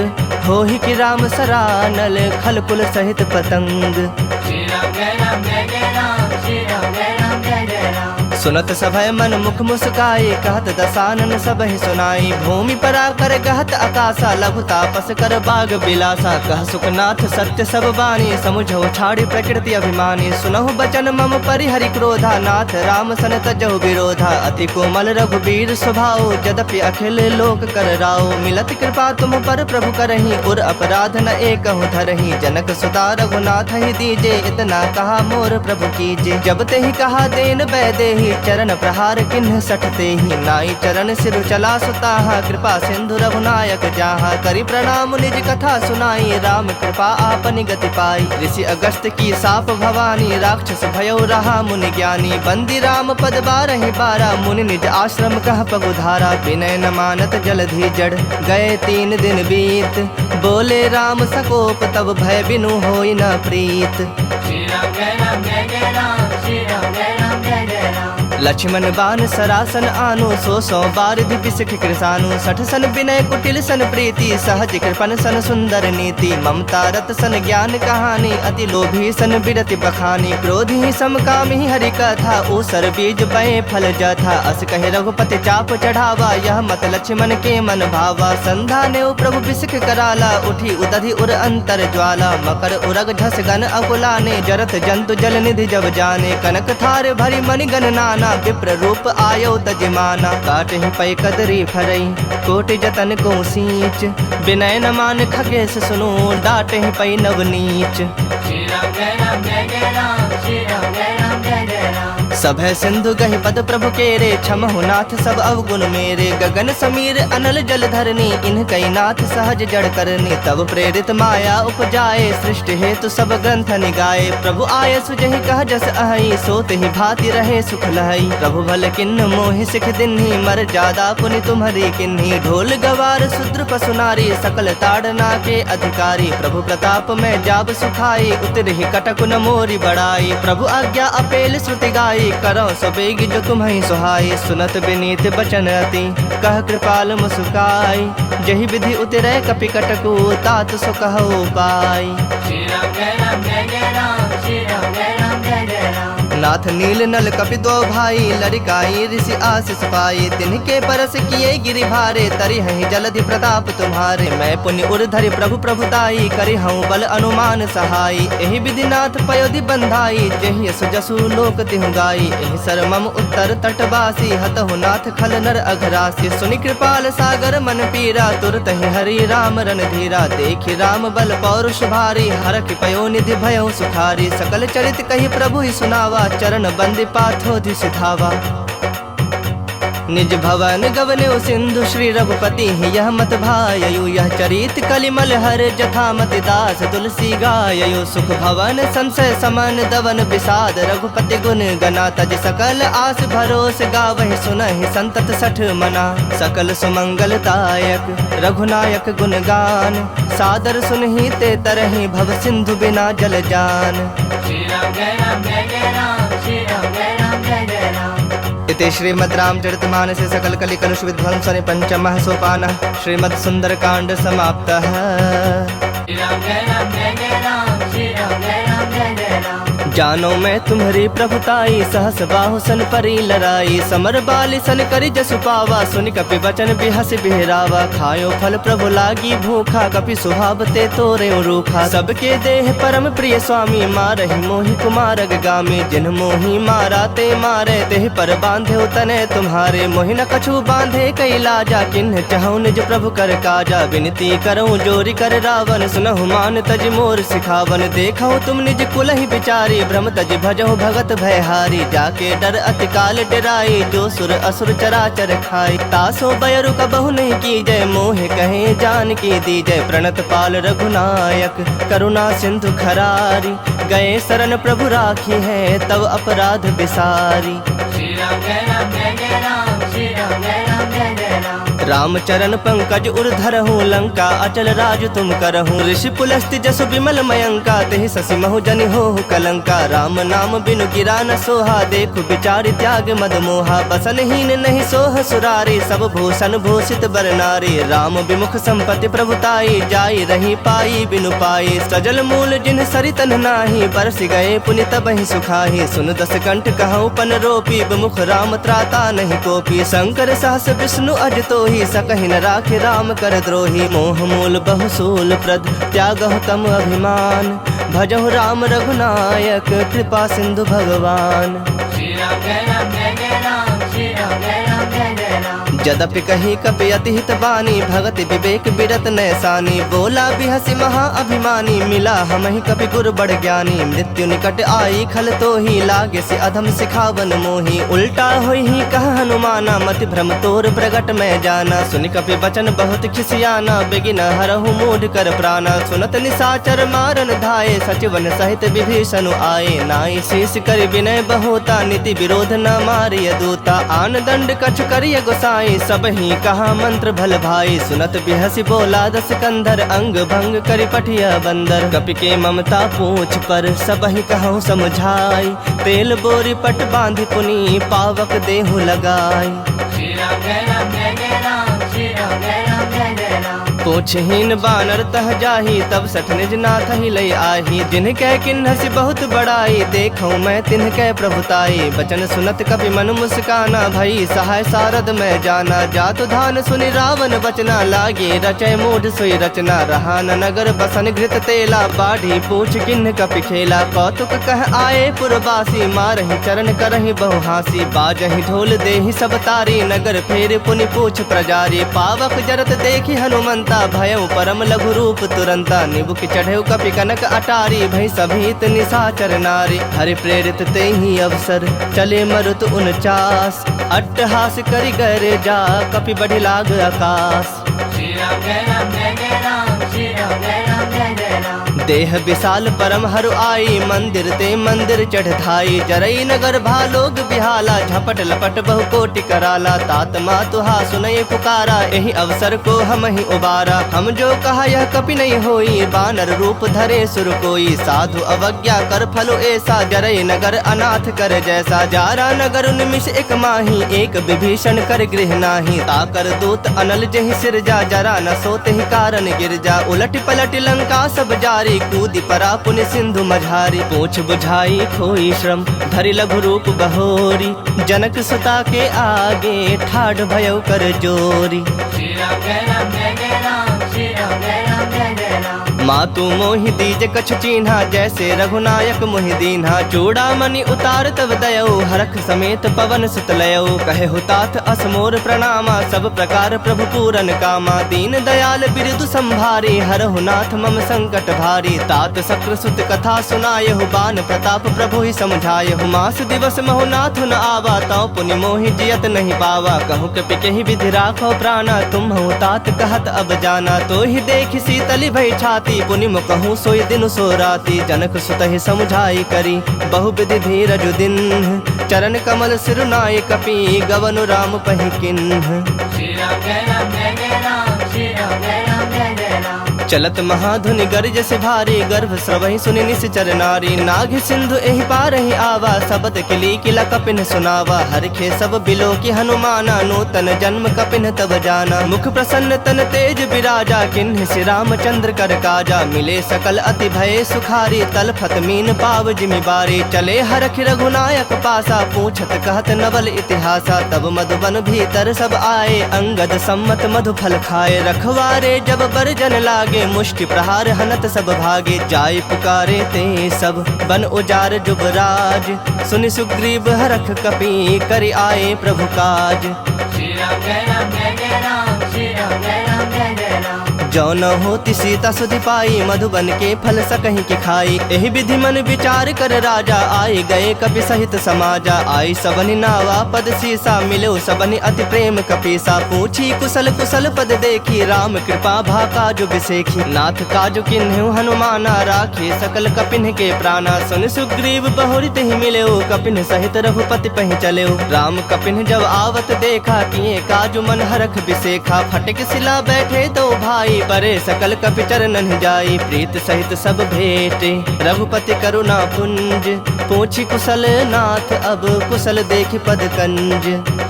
होहि कि राम सरानल खल कुल सहित पतंग। श्री राम जय राम जय जय राम, श्री राम जय राम जय जय राम। सुनत सभय मन मुख मुस्काए, कहत दसानन सबहि सुनाई। भूमि पर आकर गहत आकाशा, लघु तापस कर बाग बिलासा। कह सुखनाथ सत्य सब बानी, समुझो छाड़ी प्रकृति अभिमानी। सुनहु बचन मम परिहरि क्रोधा, नाथ राम सन तजहु विरोधा। अति कोमल रघुबीर स्वभाव, यद्यपि अखिल लोक कर राव। मिलत कृपा तुम पर प्रभु करही, उर अपराध न एकहु धरही। जनक सुता रघुनाथ ही दीजे, इतना कहा मोर प्रभु कीजे। जब ते ही कहा देन बैदेही, चरण प्रहार किन्ह सठते ही। नाई चरण सिर चला सुताहा, कृपा सिंधु रघुनायक जाहा। करी प्रणाम निज कथा सुनाई, राम कृपा आपनि गति पाई। ऋषि अगस्त की साप भवानी, राक्षस भयो रहा मुनि ज्ञानी। बंदी राम पद बारहि बारा, मुनि निज आश्रम कह पगुधारा। विनय न मानत जलधि जड़, गए 3 दिन बीत। बोले राम सकोप, तब भय बिनु होई न प्रीत। श्री राम जय राम जय जय राम, श्री राम जय राम जय जय राम। लक्ष्मण बान सरासन आनु, 100 बारिधि बिसख कृसानु। 60 सन विनय कुटिल सन प्रीति, सहज कृपन सन सुंदर नीति। ममता रत सन ज्ञान कहानी, अति लोभी सन बिरति बखानी। क्रोधी समकामी हरि कथा, ऊसर बीज बए फल जथा। अस कहे रघुपति चाप चढ़ावा, यह मत लक्ष्मण के मन भावा। संधा ने प्रभु बिसख कराला, उठी उदधि उर अंतर ज्वाला। मकर उरग झस गन अकुलाने, जरत जंतु जल निधि जब जाने। कनक थार भरी मणि गण नाना, विप्र रूप आयो तजमाना। काटहि पै कदरी फरई, कोटि जतन को सींच। विनय न मान खगेश सुनो, डाटहि पै नवनीच। श्री राम जय राम जय जय राम, श्री राम जय राम जय जय राम। सभय सिंधु गहि पद प्रभु केरे, क्षमहु नाथ सब अवगुण मेरे। गगन समीर अनल जल धरनी, इन्ह कई नाथ सहज जड़ करनी। तब प्रेरित माया उपजाए, सृष्टि हेतु सब ग्रंथ निगाए। प्रभु आय सुजहि कह जस अहई, सोत ही भांति रहे सुख लहई। प्रभु भल किन्न मोहि सिख दिन्ही, मर जादा पुनि तुम्हरी किन्ही। ढोल गवार शूद्र पशु नारी, सकल ताड़ना के अधिकारी। प्रभु प्रताप में जाब सुखाई, उतरहि कटक न मोरी बड़ाई। प्रभु आज्ञा अपेल श्रुति गाई, करो सबेग जो तुम्हें सुहाई। सुनत विनीत बचन अति, कह कृपाल मुस्काई। जहि विधि उतरै कपि कटकु, तात सो कहो पाई। श्री राम जय राम जय जय राम, श्री राम जय राम जय जय राम। नाथ नील नल कपि दो भाई, लड़काई ऋषि आशीष पाई। तिनके परस किए गिरि भारे, तरि हहि जलधि प्रताप तुम्हारे। मैं पुण्य उर्धरि प्रभु प्रभुताई, करि हूँ बल अनुमान सहाई। एहि विधि नाथ पयोधि बंधाई, जेहि यस जसु लोक तिहु गाई। एहि सर मम उत्तर तटवासी, हतहु नाथ खल नर अघरासी। सुनि कृपाल सागर मन पीरा, तुरत ही हरि राम रणधीरा। देखि राम बल पौरुष भारी, हरखि पयो निधि भयो सुखारी। सकल चरित कहि प्रभु ही सुनावा, चरण बंदी पाथोधि सिधावा। निज भवन गवन्यो सिंधु, श्री रघुपति यह मत भाययु। यह चरित कलिमल हर, जथा मति दास तुलसी गाययु। सुख भवन संशय समन, दवन विषाद रघुपति गुण गना। तज सकल आस भरोस, गावहि सुनहि संतत 60 मना। सकल सुमंगलदायक रघुनायक गुण गान, सादर सुनहि ते तरहि भव सिंधु बिना जल जान। श्री राम जय राम जय जय राम, श्री राम जय राम जय जय राम। इति श्रीमद् रामचरितमानसे सकल कलि कलुष विध्वंसने पंचमः सोपानः, श्रीमद् सुंदरकांड समाप्तः। श्री राम जय राम जय जय राम, श्री राम जय राम जय जय राम। जानो मैं तुम्हारी प्रभुताई, सहस बाहु सन परी लड़ाई। समर बाली सन करि जसु पावा, सुनि कपि वचन बिहस बिहरावा। खायो फल प्रभु लागी भूखा, कपि सुहाव ते तोरे रूखा। सबके देह परम प्रिय स्वामी, मारहि मोहि कुमार गामी। जिन मोहि मारा ते मारे, तेह पर बांधे तने तुम्हारे। मोहि न कछु बांधे कई लाजा, किन्ह चहु निज प्रभु कर काजा। विनती करऊं जोरी कर रावण, सुनहु मान तज मोर सिखावन। देखो तुम निज कुलहि विचारी, भ्रम तज भजहु भगत भयहारी। जाके डर अति काल डराई, जो सुर असुर चराचर खाई। तासो बयरु कबहु नहीं की जय, मोहे कहे जान की दी जय। प्रणत पाल रघुनायक, करुणा सिंधु खरारी। गए शरण प्रभु राखी है, तब अपराध बिसारी। Shri Shri Ram Jai Ram Jai Jai Ram Shri Ram Jai Ram Jai Jai Ram Ram चरण पंकज उर्धरहु लंका अचल राज तुम करहु ऋषि पुलस्त्य जसु विमल मयंका तेहि ससि महु जनि होहु कलंका राम नाम बिनु गिरा न सोहा देखु विचारि त्याग मद मोहा बसन हीन नहीं सोह सुरारी सब भूषण भूषित बर नारी राम विमुख संपत्ति प्रभुताई जाई रही पाई बिनु पाई सजल मूल जिन सरितन नाही बरस गए पुनि तबहि सुखाही सुन दस कंठ कहूँ पन रोपी विमुख राम त्राता नहीं कोपी शंकर सहस विष्णु अज तोहि सकहि न राखे राम कर द्रोही मोह मूल बहुसूल प्रद त्यागहु तम अभिमान भजहु राम रघुनायक कृपा सिंधु भगवान Shri Ram Jai Ram Jai Jai Ram Shri Ram Jai Ram Jai Jai Ram जदपि कही कपि अति हित बानी भगति विवेक बिरत नैसानी बोला बिहसि महा अभिमानी मिला हमहि कपि गुर बड़ ज्ञानी मृत्यु निकट आई खल तो ही लागे से अधम सिखावन मोही उल्टा होई ही कह हनुमाना मति भ्रम तोर प्रगट में जाना सुनि कपि बचन बहुत खिसियाना बेगिन हरहु मूढ़ कर प्राणा सुनत निसाचर मारन धाये सचिवन सहित विभीषण आए नाई शीस कर विनय बहुता नीति विरोध न मारिय दूता आन दंड कछ करिय गोसाई सब ही कहा मंत्र भल भाई सुनत बिहसि बोला दस कंधर अंग भंग करि पठिया बंदर कपि के ममता पूछ पर सब ही कहूँ समझाई तेल बोरी पट बांधि पुनी पावक देहु लगाई Shri Ram Jai Ram Jai Jai Ram Shri Ram Jai Ram Jai Jai Ram पूछहीन बानर तह जाही तब सठ निज नाथ ही लई आही जिन्ह कह किन्हसि बहुत बड़ाई देखूं मैं तिन्ह कह प्रभुताई बचन सुनत कपि मन मुस्काना भई सहाय सारद में जाना जातु धान सुनि रावण बचना लागे रचय मूढ़ सोई रचना रहा न नगर बसन घृत तेला बाढ़ी पूछ किन्ह कपि खेला कौतुक कह आए पुरवासी मारहि चरण करहि बहु हासी बाजहि ढोल देहि सब तारी नगर फेर पुनि पूछ प्रजारी पावक जरत देखि हनुमंता भयउ परम लघु रूप तुरंता निबुक चढ़ेउ कपि कनक अटारी भई सभीत निशाचर नारी हरि प्रेरित तेहि अवसर चले मरुत 49 अट्टहास करि गर जा कपि बढ़ि लाग आकाश Shri Ram Jai Ram Jai Jai Ram Shri Ram Jai Ram Jai Jai Ram देह विशाल परम हरु आई मंदिर ते मंदिर चढ़ धाई जरई नगर भालोग बिहाला झपट लपट बहु कोटि कराला तात मातुहा सुनय पुकारा यही अवसर को हम ही उबारा हम जो कहा यह कपि नहीं होई बानर रूप धरे सुर कोई साधु अवज्ञा कर फलो ऐसा जरई नगर अनाथ कर जैसा जारा नगर निमिष एक माही एक विभीषण कर गृह नाही ताकर दूत अनल जहि सिर जा जरा न सोते ही कारण गिर जा उलट पलट लंका सब जारी कूदी परा पुनि सिंधु मझारी पूछ बुझाई खोई श्रम धरि लघु रूप बहोरी जनक सुता के आगे ठाढ़ भयउ कर जोरी Shri Ram Jai Ram Jai Jai Ram Shri Ram Jai Ram Jai Jai Ram मातु मोहि दीज कछ चीन्हा जैसे रघुनायक मोहि दीन्हा चूड़ामणि उतार तब दयऊ हरख समेत पवन सुत लयऊ कहे हुतात असमोर प्रणामा सब प्रकार प्रभु पूरन कामा दीन दयाल बिरदु संभारी हरहु नाथ मम संकट भारी तात सक्र सुत कथा सुनायहु बान प्रताप प्रभु ही समझायहु मास दिवस महु नाथ न आवा तौ पुनि मोहि जियत नहीं पावा कहूँ कपि केहि विधि राखो प्राणा तुम तात कहत अब जाना तो ही देख शीतली भई छाती पुनि मुकहूँ सोई दिन सो राती जनक सुत ही समझाई करी बहु विधि धीरज दिन चरण कमल सिरुनाय कपि गवनु राम पहि किन्ह Shri Ram Jai Ram Jai Jai Ram Shri Ram Jai Ram Jai Jai Ram चलत महाधुनि गर्ज से भारी गर्भ स्रवहि सुनि निश्चर नारी नाग सिंधु एहि पारहि आवा सबद किली किला कपिन सुनावा हरखे सब बिलो की हनुमाना नूतन जन्म कपिन तब जाना मुख प्रसन्न तन तेज विराजा किन्ह श्री रामचंद्र कर काजा मिले सकल अति भय सुखारी तलफत मीन पाव जिमि बारी चले हरख रघुनायक पासा पूछत कहत नवल इतिहासा तब मधुबन भीतर सब आए अंगद सम्मत मधु फल खाए रखवारे जब बरजन लागे मुष्टि प्रहार हनत सब भागे जाय पुकारे ते सब बन उजार जुबराज सुनि सुग्रीव हरख कपि करि आए प्रभु काज Shri Ram Jai Ram Jai Jai Ram Shri Ram Jai Ram Jai Jai Ram जो न होती सीता सुधि पाई, मधुबन के फल सकहीं के खाई। एहि विधि मन विचार कर राजा, आए गए कपि सहित समाजा। आई सबनि नावा पद सीसा, मिलो सबनि अति प्रेम कपीसा। पूछी कुशल कुशल पद देखी, राम कृपा भा काजु बिसेखी। नाथ काजु किन्हु हनुमाना, राखे सकल कपिन के प्राणा। सुन सुग्रीव बहुरित ही मिले, कपिन सहित रघुपति पहि चले। राम कपिन जब आवत देखा, किए काजु मन हरख बिसेखा। फटक सिला बैठे दो भाई, परे सकल कपि चरणन जाई। प्रीत सहित सब भेटे, रघुपति करुणा पुंज। पूछी कुशल नाथ, अब कुशल देखि पद कंज।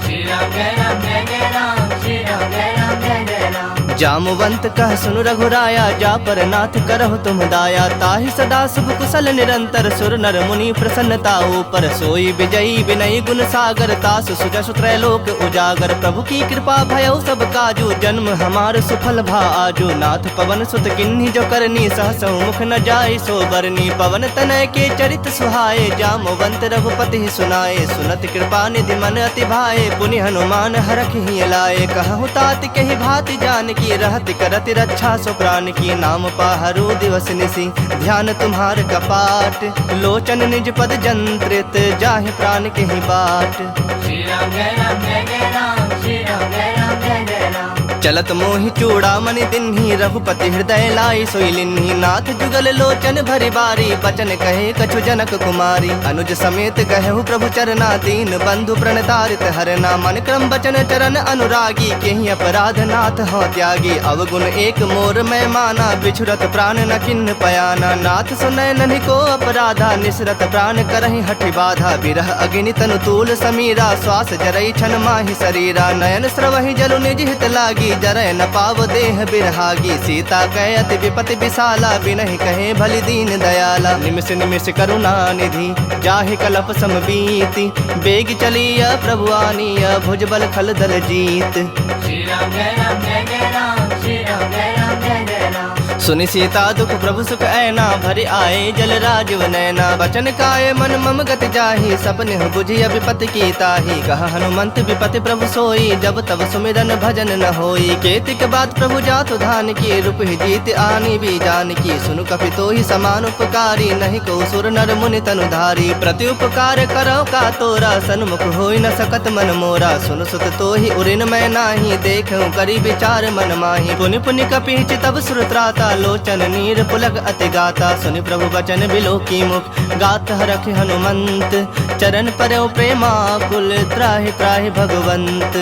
श्री राम जय राम जय जय राम, श्री राम जय राम जय जय राम। जामवंत कह सुनु रघुराया, जा पर नाथ करहु तुम दाया। ताहि सदा शुभ कुशल निरंतर, सुर नर मुनि प्रसन्नता ऊपर। सोई विजयी विनयी गुण सागर, तास सुजस त्रैलोक उजागर। प्रभु की कृपा भयउ सब काजू, जन्म हमार सुफल भा आजू। नाथ पवन सुत किन्ही जो करनी, सहसौ मुख न जाय सो बरनी। पवन तनय के चरित सुहाए, जामवंत रघुपति सुनाए। सुनत कृपा निधि मन अति भाए, पुनि हनुमान हरख ही लाए। कहु तात कहि भाति जान की, रहत करत रक्षा सो प्राण की। नाम पाहरु दिवस निसी, ध्यान तुम्हार कपाट। लोचन निज पद जंत्रित, जाहि प्राण के ही बाट। श्री राम जय राम जय जय राम, श्री राम जय राम जय जय राम। चलत मोहि चूड़ामणि दिन्ही, रघुपति हृदय लाई सोई लिन्ही। नाथ जुगल लोचन भरी बारी, बचन कहे कछु जनक कुमारी। अनुज समेत कहु प्रभु चरना, दीन बंधु प्रणतारित हरना। मन क्रम बचन चरण अनुरागी, केहि अपराध नाथ हो त्यागी। अवगुण एक मोर मैं माना, बिछुरत प्राण न किन्ह पयाना। नाथ सुनय नन्हि को अपराधा, निसरत प्राण करहि हठि बाधा। बिरह अग्नि तनु तूल समीरा, श्वास जरई छन माहि शरीरा। नयन स्रवहि जलु निज हित लागी, जरय न पाव देह बिरहागी। सीता कहे अति विपति विशाला, बिनहि कहे भलि दीन दयाला। निमिष निमिष करुणा निधि, जाहि कलप समबीति। बेग चलिया प्रभु आनिया, भुजबल खल दल जीत। श्री राम जय राम जय जय राम, श्री राम जय राम जय जय राम। सुनि सीता दुख प्रभु सुख ऐना, भरि आए जल राजीव नैना। बचन काय मन मम गति जाहि, सपने बुझि विपति की ताहि। कहा हनुमंत विपति प्रभु सोई, जब तब सुमिरन भजन न होई। केतिक बात प्रभु जातु धान की, रूप ही जीत आनी भी जान की। सुनु कपि तोहि समान उपकारी, नहीं को सुर नर मुनि तनु धारी। प्रति उपकार करो का तोरा, सन्मुख होई न सकत मन मोरा। सुन सुत तोहि उरिन मैं नाही, देखूं करी विचार मन माही। पुनि पुनि कपि चितब सुर त्राता, लोचन नीर पुलक अति गाता। सुनि प्रभु बचन बिलो की मुख, गात हरख हनुमंत। चरण परौ प्रेमाकुल, त्राहि त्राहि भगवंत।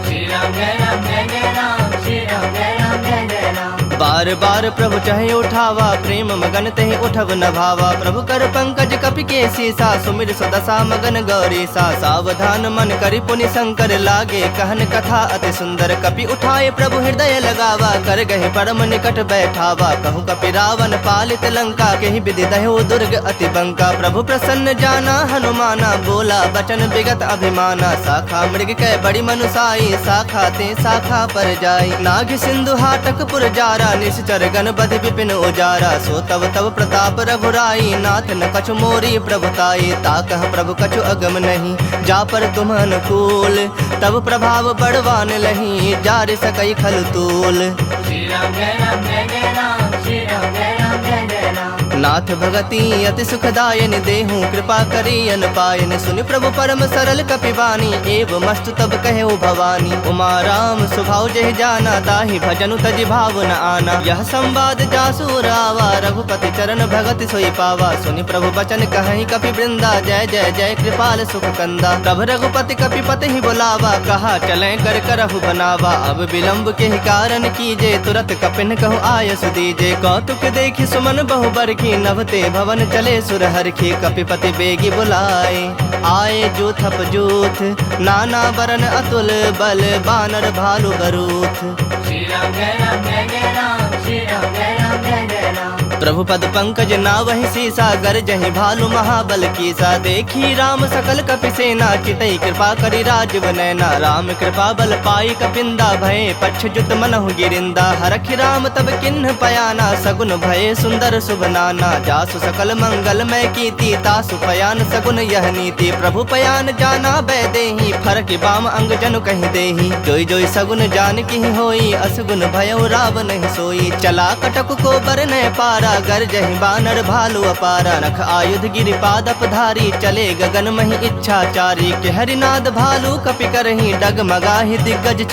श्री राम जय राम जय जय राम, श्री राम जय राम जय जय राम। बार बार प्रभु चाहे उठावा, प्रेम मगन तहि उठब न भावा। प्रभु कर पंकज कपि के सीसा, सुमिर सुदशा मगन गौरीसा। सावधान मन करि पुनि शंकर, लागे कहन कथा अति सुंदर। कपि उठाए प्रभु हृदय लगावा, कर गहे परम निकट बैठावा। कहूँ कपि रावण पालित लंका, केहि विधि दह्यो दुर्ग अति बंका। प्रभु प्रसन्न जाना हनुमाना, बोला बचन विगत अभिमाना। शाखा मृग कै बड़ी मनुसाई, शाखा ते शाखा पर जाई। नाग सिंधु हाटक पुर जारा, निश्चर गण बधि विपिन उजारा। सो तब तब प्रताप रघुराई, नाथ न कछु मोरी प्रभुताई। ताकह प्रभु कछु अगम नहीं, जा पर तुम अनुकूल। तब प्रभाव बड़वान लही, जार सकई खल तूल। श्री राम जय राम जय जय राम, श्री राम जय राम जय जय राम। नाथ भगति अति सुखदायन, देहूँ कृपा करी अन पायन। सुनि प्रभु परम सरल कपिवानी, एव मस्तु तब कहे भवानी। उमा राम स्वभाव जहि जाना, ताहि भजनु तजि भाव न आना। यह संवाद जासु रावा, रघुपति चरण भगति सोई पावा। सुनि प्रभु बचन कहि कपि वृंदा, जय जय जय कृपाल सुख कंदा। तब रघुपति कपिपति ही बुलावा, कहा चलें कर करहु बनावा। अब विलंब के ही कारण कीजे, तुरत कपिन कहु आय सुदीजे। कौतुक देखि सुमन बहु बरखी, नभते भवन चले सुर हरखी। कपिपति बेगी बुलाए, आए जूथप जूथ। नाना बरन अतुल बल, बानर भालु बरूथ। श्री राम जय राम जय जय राम, श्री राम जय राम जय जय राम प्रभु पद पंकज नावहि सीसा गरजहि भालु महाबल कीसा देखी राम सकल कपि सेना चितई कृपा करि राजव नैना राम कृपा बल पाई कपिंदा भय पक्ष जुत मनहु गिरिंदा हरखि राम तब किन्ह पयाना सगुन भय सुंदर शुभ नाना जासु सकल मंगल मय कीर्ति तासु पयान सगुन यह नीति प्रभु पयान जाना बैदेही फरक बाम अंग जनु कहि देही जोई जोई सगुन जान की होई असगुन भयउ राव नहीं सोई चला कटक को बर न पारा गरजहि बानर भालु अपारा नख आयुध गिरिपादप धारी चले गगन महि इच्छाचारी के हरिनाद भालु कपि करहि डगमगाहि दिग्गज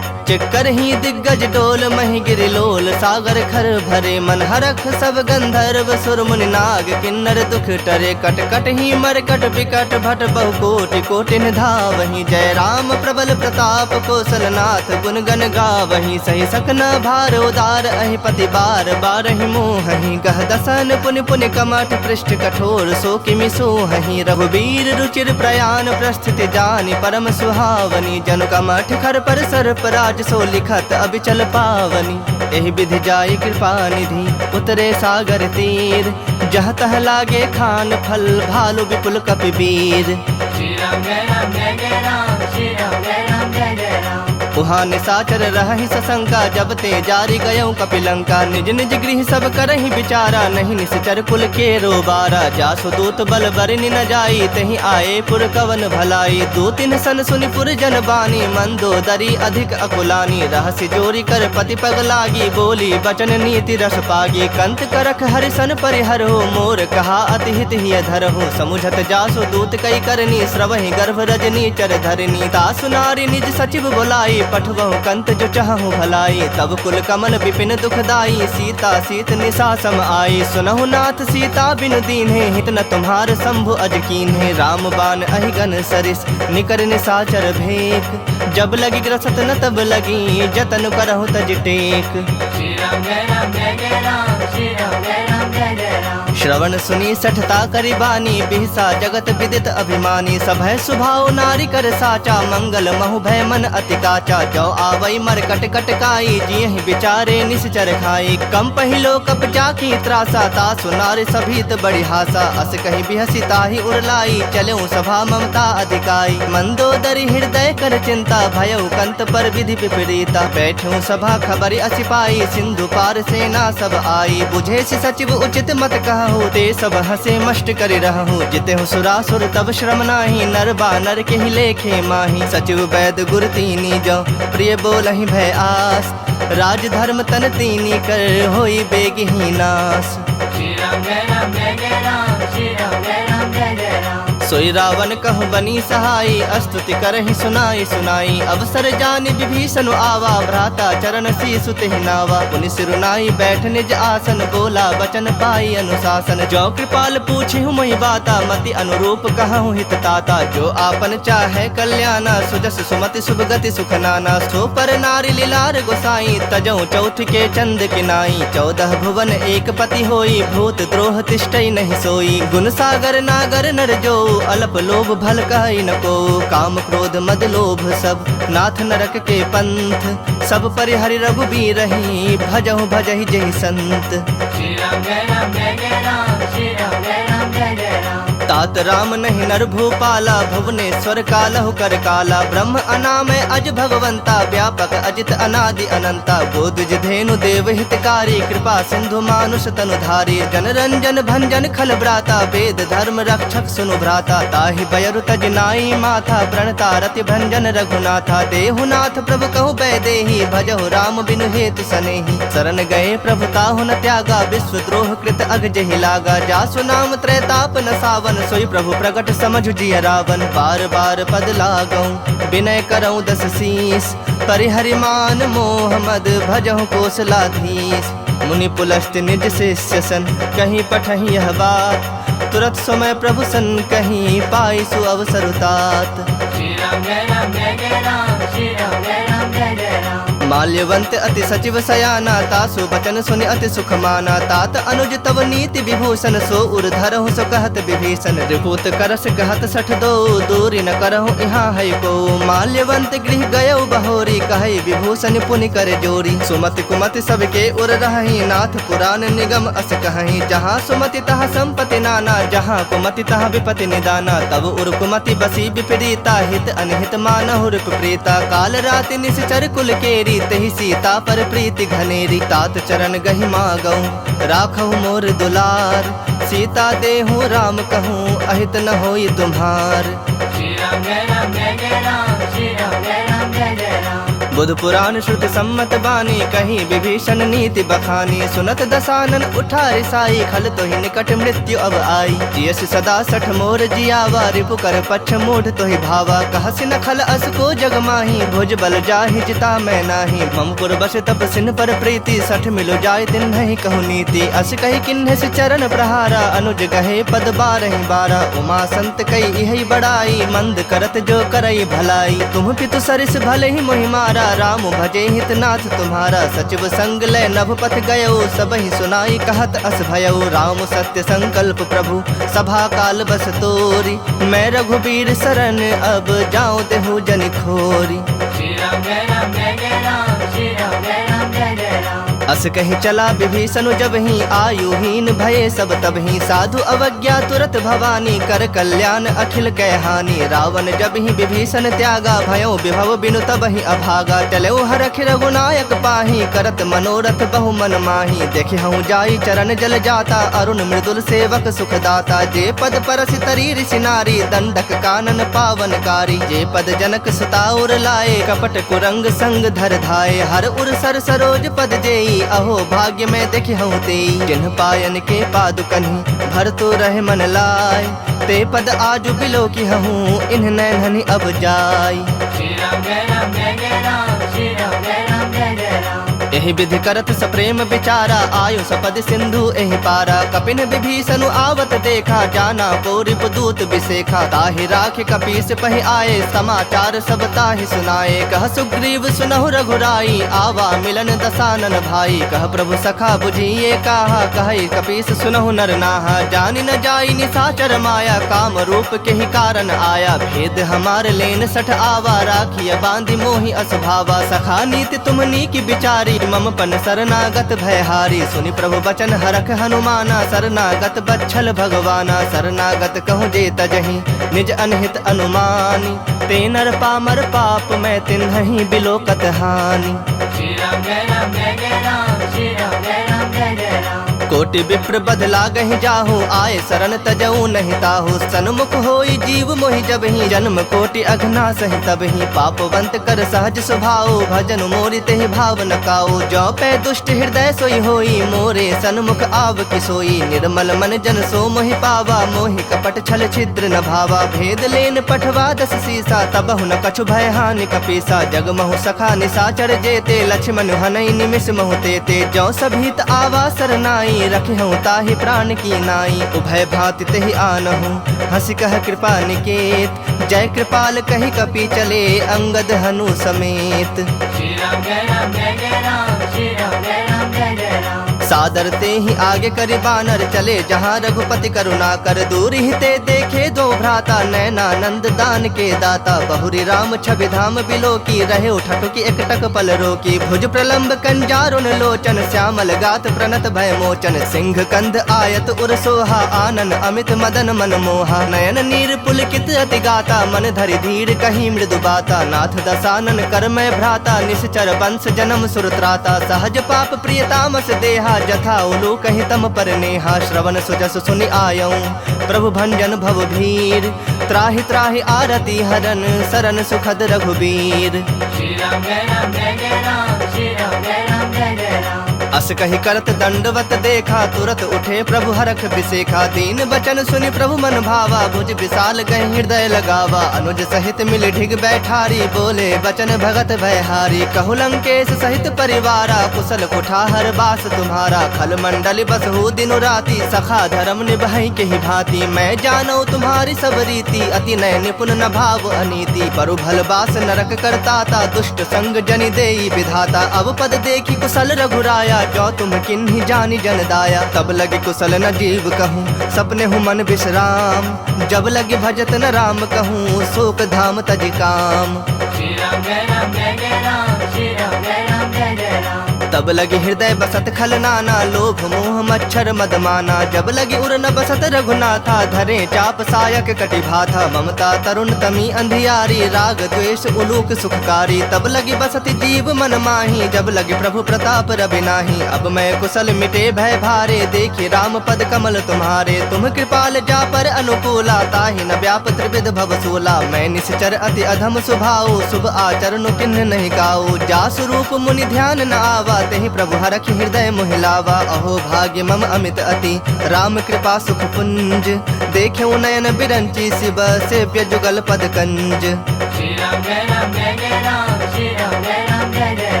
चिक्करहि दिग्गज डोल महि गिरिलोल सागर खर भरे मन हरख सब गंधर्व सुर मुनि नाग किन्नर दुख टरे कट कट ही मरकट बिकट भट बहु कोटि कोटि धावहि जय राम प्रबल प्रताप कौशलनाथ गुण गण गावहि सही सकना भार उदार अहि पति बार बारहि मोहहि गह दसन पुनि पुनि कमठ पृष्ठ कठोर सो किमि सोहहि रघुबीर रुचिर प्रयाण प्रस्थिति जानि परम सुहावनी जनु कमठ खर पर सर्प राज सो लिखत अबिचल पावनी एहि विधि जाई कृपा निधि उतरे सागर तीर जह तह लागे खान फल भालु विपुल कपि वीर श्री राम जय राम जय जय राम श्री राम जय राम जय जय राम उहाँ निसाचर रहहि सशंका जब ते जारी गयऊ कपिलंका निज निज गृह सब करहि विचारा नहीं निश्चर कुल के रोबारा जासु दूत बल बरनि न जाई तहि आए पुर कवन भलाई दो तिन सन सुनि पुर जन बानी मंदोदरी अधिक अकुलानी रहस्य जोरी कर पति पग लागी बोली बचन नीति रस पागी कंत करख हरिसन परिहर हो मोर कहा अति हित ही धर हो समुझत जासु दूत कई करनी श्रवहि गर्भ रजनी चर धरनी तासु नारी निज सचिव बुलाई पठवहु कंत जो चाहु भलाई तब कुल कमल विपिन दुखदाई सीता सीत निशा सम आई सुनहु नाथ सीता बिनु दीन्हे हित न तुम्हार शंभु अज कीन्हे राम बाण अहिगन सरिस निकर निशाचर भेक जब लगी ग्रसत न तब लगी जतन करहु तज टेक श्री राम जय राम जय जय राम श्री राम जय राम जय जय राम श्रवण सुनी सठता करि बानी बिहसा जगत विदित अभिमानी सभय सुभाव नारी कर साचा मंगल महु भय मन अति काचा जो आवई मर कट कट काई जियहि विचारे निश्चर खाई कम पहिलो कप जाकी त्रासा तासु नारी सभीत बड़ी हासा अस कहि बिहसी ताहि उरलाई चलऊ सभा ममता अधिकाई मंदोदरी हृदय कर चिंता भयउ कंत पर विधि विपरीता बैठूं सभा खबरि असिपाई सिंधु पार सेना सब आई बुझे सि सचिव उचित मत कहु ते सब हसे मष्ट करि रहु जितेहु सुरासुर तब श्रम नाही नर बानर के ही लेखे माही सचिव वैद गुर तीनी जो प्रिय बोलहि भय आस राज धर्म तन तीनी कर होई बेगहि नास श्री राम जय राम जय जय राम श्री राम जय राम जय जय राम सोई रावण कहु बनी सहाई अस्तुति करहि सुनाई सुनाई अवसर जानि विभीषण आवा भ्राता चरण शीसु तेहि नावा पुनि सिरुनाई बैठ निज आसन बोला बचन पाई अनुशासन जो कृपाल पूछिहु मोहि बाता मति अनुरूप कहु हित ताता जो आपन चाहे कल्याणा सुजस सुमति शुभ गति सुख नाना सो पर नारी लीलार गोसाई तजऊ चौथ के चंद किनाई 14 भुवन एक पति होई भूत द्रोह तिष्ठई नहीं सोई गुण सागर नागर नर जो अल्प लोभ भल कहि न को काम क्रोध मद लोभ सब नाथ नरक के पंथ सब परिहरि रघुबीर रही भजहु भजहि जहि संत श्री राम जय राम जय जय राम श्री राम जय राम जय जय राम तात राम नहीं नर भूपाला भुवनेश्वर कालहु कर काला ब्रह्म अनामय अज भगवंता व्यापक अजित अनादि अनंता बोधज धेनु देव हितकारी कृपा सिंधु मानुष तनुधारी जन रंजन भंजन खल भ्राता वेद धर्म रक्षक सुनु भ्राता ताहि बयरु तज नाई माथा प्रणता रति भंजन रघुनाथा देहुनाथ प्रभु कहु बैदेही भजहु राम बिनु हेतु सनेही शरण गए प्रभु ताहु न त्यागा विश्व द्रोह कृत अग जहि लागा जासु नाम त्रैताप न सावन सोई प्रभु प्रगट समझ जिय रावण बार बार पद लागऊं विनय करऊं 10 शीस परिहरि मान मोह मद भजहु कौशलाधीश मुनि पुलस्त निज शिष्य सन कहीं पठहि यह बात तुरत समय प्रभु सन कहीं पाई सु अवसर तात श्री राम जय राम जय जय राम श्री राम जय राम जय जय राम माल्यवंत अति सचिव सयाना तासु बचन सुनि अति सुख माना। तात अनुज तव नीति विभूषण सो उर्धर हो सो कहत विभीषण। रिपुत करस कहत सठ दो दूरी न करहु यहाँ है को। माल्यवंत गृह गयो बहोरी कहे विभूषण पुनि कर जोरी। सुमति कुमति सबके उर रही नाथ पुराण निगम अस कहीं। जहाँ सुमति तहाँ संपत्ति नाना जहाँ कुमति तहाँ विपति निदाना। तब उर कुमति बसी विपरीता हित अनहित मानहु रिप प्रीता। काल राति निश्चर कुल केरी तहि सीता पर प्रीति घनेरी। तात चरण गहि मागऊँ राखहु मोर दुलार। सीता देहु राम कहूँ अहित न होई तुम्हार। श्री राम जय राम जय जय राम श्री राम जय राम जय जय राम। बुध पुराण श्रुति सम्मत बानी कहीं विभीषण नीति बखानी। सुनत दसानन उठा रिसाई खल तो ही निकट मृत्यु अब आई। जियस सदा सठ मोर जियावा रिपु कर पक्ष मूढ़ तो ही भावा। कहसि न खल अस को जग माही भुज बल जाहि जिता मैं नाही। ममपुर बस तप सिन पर प्रीति सठ मिलो जाय दिन नहीं कहु नीति। अस कही किन्ह से चरण प्रहारा अनुज कहे पद बारहि बारा। उमा संत कई यही बड़ाई मंद करत जो करई भलाई। तुम पितु सरिस भले ही मोहि मारा राम भजे हितनाथ तुम्हारा। सचिव संग लय नभ पथ गयो सबहि सुनाई कहत अस भयो। राम सत्य संकल्प प्रभु सभा काल बस तोरी। मैं रघुबीर शरण अब जाऊं देहु जन खोरी। श्री राम जय राम जय जय राम श्री राम जय राम जय जय राम। अस कहीं चला विभीषण जब ही आयुहीन भये सब तब ही। साधु अवज्ञा तुरत भवानी कर कल्याण अखिल कह हानि। रावण जब ही विभीषण त्यागा भयो विभव बिनु तब ही अभागा। चलो हरख रघुनायक पाही करत मनोरथ बहु मन माही। देखे हूँ जाई चरण जल जाता अरुण मृदुल सेवक सुखदाता। जे पद परसि तरी ऋषि नारी दंडक कानन पावनकारी। जे पद जनक सुताउर लाए कपट कुरंग संग धर धाये। हर उर सर सरोज पद जेई अहो भाग्य में देखे हूँ तेई। जिन्ह पायन के पादुकन्हि भर तो रहे मन लाय। ते पद आजु बिलो की हूँ इन्ह नैनहनि अब जाय। श्री राम जय राम जय जय राम श्री राम जय राम जय जय राम। यही विधि करत सप्रेम विचारा आयु सपद सिंधु एहि पारा। कपिन विभीषण आवत देखा जाना को रिपुदूत विसेखा। ताहि राखि कपीस पहि आए समाचार सब ताहि सुनाए। कह सुग्रीव सुनहु रघुराई आवा मिलन दसानन भाई। कह प्रभु सखा बुझिए कहा कहे कपीस सुनहु नर नाहा। जानि न जाई निशाचर माया काम रूप के ही कारण आया। भेद हमार लेन सठ आवा राखिय बांधि मोहि असभावा। सखा नीति तुमनी की बिचारी मम पन शरणागत भयहारी। सुनि प्रभु बचन हरख हनुमाना शरणागत बच्छल भगवाना। शरणागत कहूँ जे तजहि निज अनहित अनुमानी। ते नर पामर पाप मैं तिन्हि बिलोकत हानि। श्री राम जय राम जय जय राम श्री राम जय राम जय जय राम। कोटि विप्र बदला गहि जाहू आए शरण तजऊ नहीं ताहू। सन्मुख होई जीव मोहि जब ही जन्म कोटि अघना सहि तब ही। पापवंत कर सहज स्वभाव भजन मोरि तेहि भाव न काऊ। जो पै दुष्ट हृदय सोई होई मोरे सन्मुख आव कि सोई। निर्मल मन जन सो मोहि पावा मोहि कपट छल छिद्र न भावा। भेद लेन पठवा दस सीसा तबहु न कछु भय हानि कपीसा। जग महु सखा निशाचर जेते लक्ष्मण हनई निमिष महु तेते। जो सभीत आवा सरनाई रखे हूँ ताहि प्राण की नाई। उभय भांति तेहि आनहु हंसी कह कृपा निकेत। जय कृपाल कही कपि चले अंगद हनु समेत। श्री राम जय राम जय जय राम श्री राम जय राम जय जय राम। सादर ते ही आगे करि बानर चले जहाँ रघुपति करुणा कर। दूर ही ते देखे दो भ्राता नैनानंद दान के दाता। बहुरी राम छवि धाम बिलो की रहे उठटु की एकटक पल रोकी। भुज प्रलंब कंजारुन लोचन श्यामल गात प्रणत भय मोचन। सिंह कंध आयत उर सोहा आनन अमित मदन मन मोहा। नयन नीर पुलकित अति गाता मन धरि धीर कहीं मृदु बाता। नाथ दसानन कर मैं भ्राता निश्चर वंश जन्म सुरत्राता। सहज पाप प्रियतामस देहा जथा उलू कहि तम पर नेहा। श्रवण सुजस सुनि आयऊँ प्रभु भंजन भव भीर। त्राहि त्राहि आरती हरन शरण सुखद रघुबीर। श्री राम जय राम जय जय राम श्री राम जय राम जय जय राम। अस कही करत दंडवत देखा, तुरत उठे प्रभु हरख बिसेखा। दीन बचन सुनि प्रभु मन भावा, भुज विशाल गहि हृदय लगावा। अनुज सहित मिल ढिग बैठारी, बोले बचन भगत भयहारी। कहु लंकेश सहित परिवारा, कुशल कुठार बास तुम्हारा। खल मंडल बसहु दिनु राति, सखा धर्म निभाई के ही भांति। मैं जानो तुम्हारी सब रीति, अति नय निपुण न भाव अनीति। परु भल बास नरक करताता, दुष्ट संग जनि देई विधाता। अब पद देखी कुशल रघुराया, जो तुम किन्ही जानी जन दाया। तब लगे कुशल न जीव कहूँ, सपने हूँ मन विश्राम। जब लगे भजत न राम कहूँ, शोक धाम तज काम। श्री राम जय राम जय जय राम, श्री राम जय राम जय जय राम। तब लगे हृदय बसत खल नाना, लोभ मोह मच्छर मदमाना। जब लगे उर न बसत रघुनाथा, धरे चाप सायक कटि भाथा। ममता तरुण तमी अंधियारी, राग द्वेष उलूक सुखकारी। तब लगी बसत जीव मन माही, जब लगे प्रभु प्रताप रवि नाही। अब मैं कुशल मिटे भय भारे, देखी राम पद कमल तुम्हारे। तुम कृपाल जा पर अनुकूला, ताहि न व्याप त्रिविध भवसूला। मैं निश्चर अति अधम स्वभाव, शुभ आचरण किन्ह नहीं गाओ। जा स्वरूप मुनि ध्यान न आवा, तेहि प्रभु हरखि हृदय मोहिलावा। अहो भाग्य मम अमित अति, राम कृपा सुख पुंज। देखे नयन बिरंची, शिव सेव्य जुगल पद कंज। श्री राम जय राम जय जय राम, श्री राम जय राम जय जय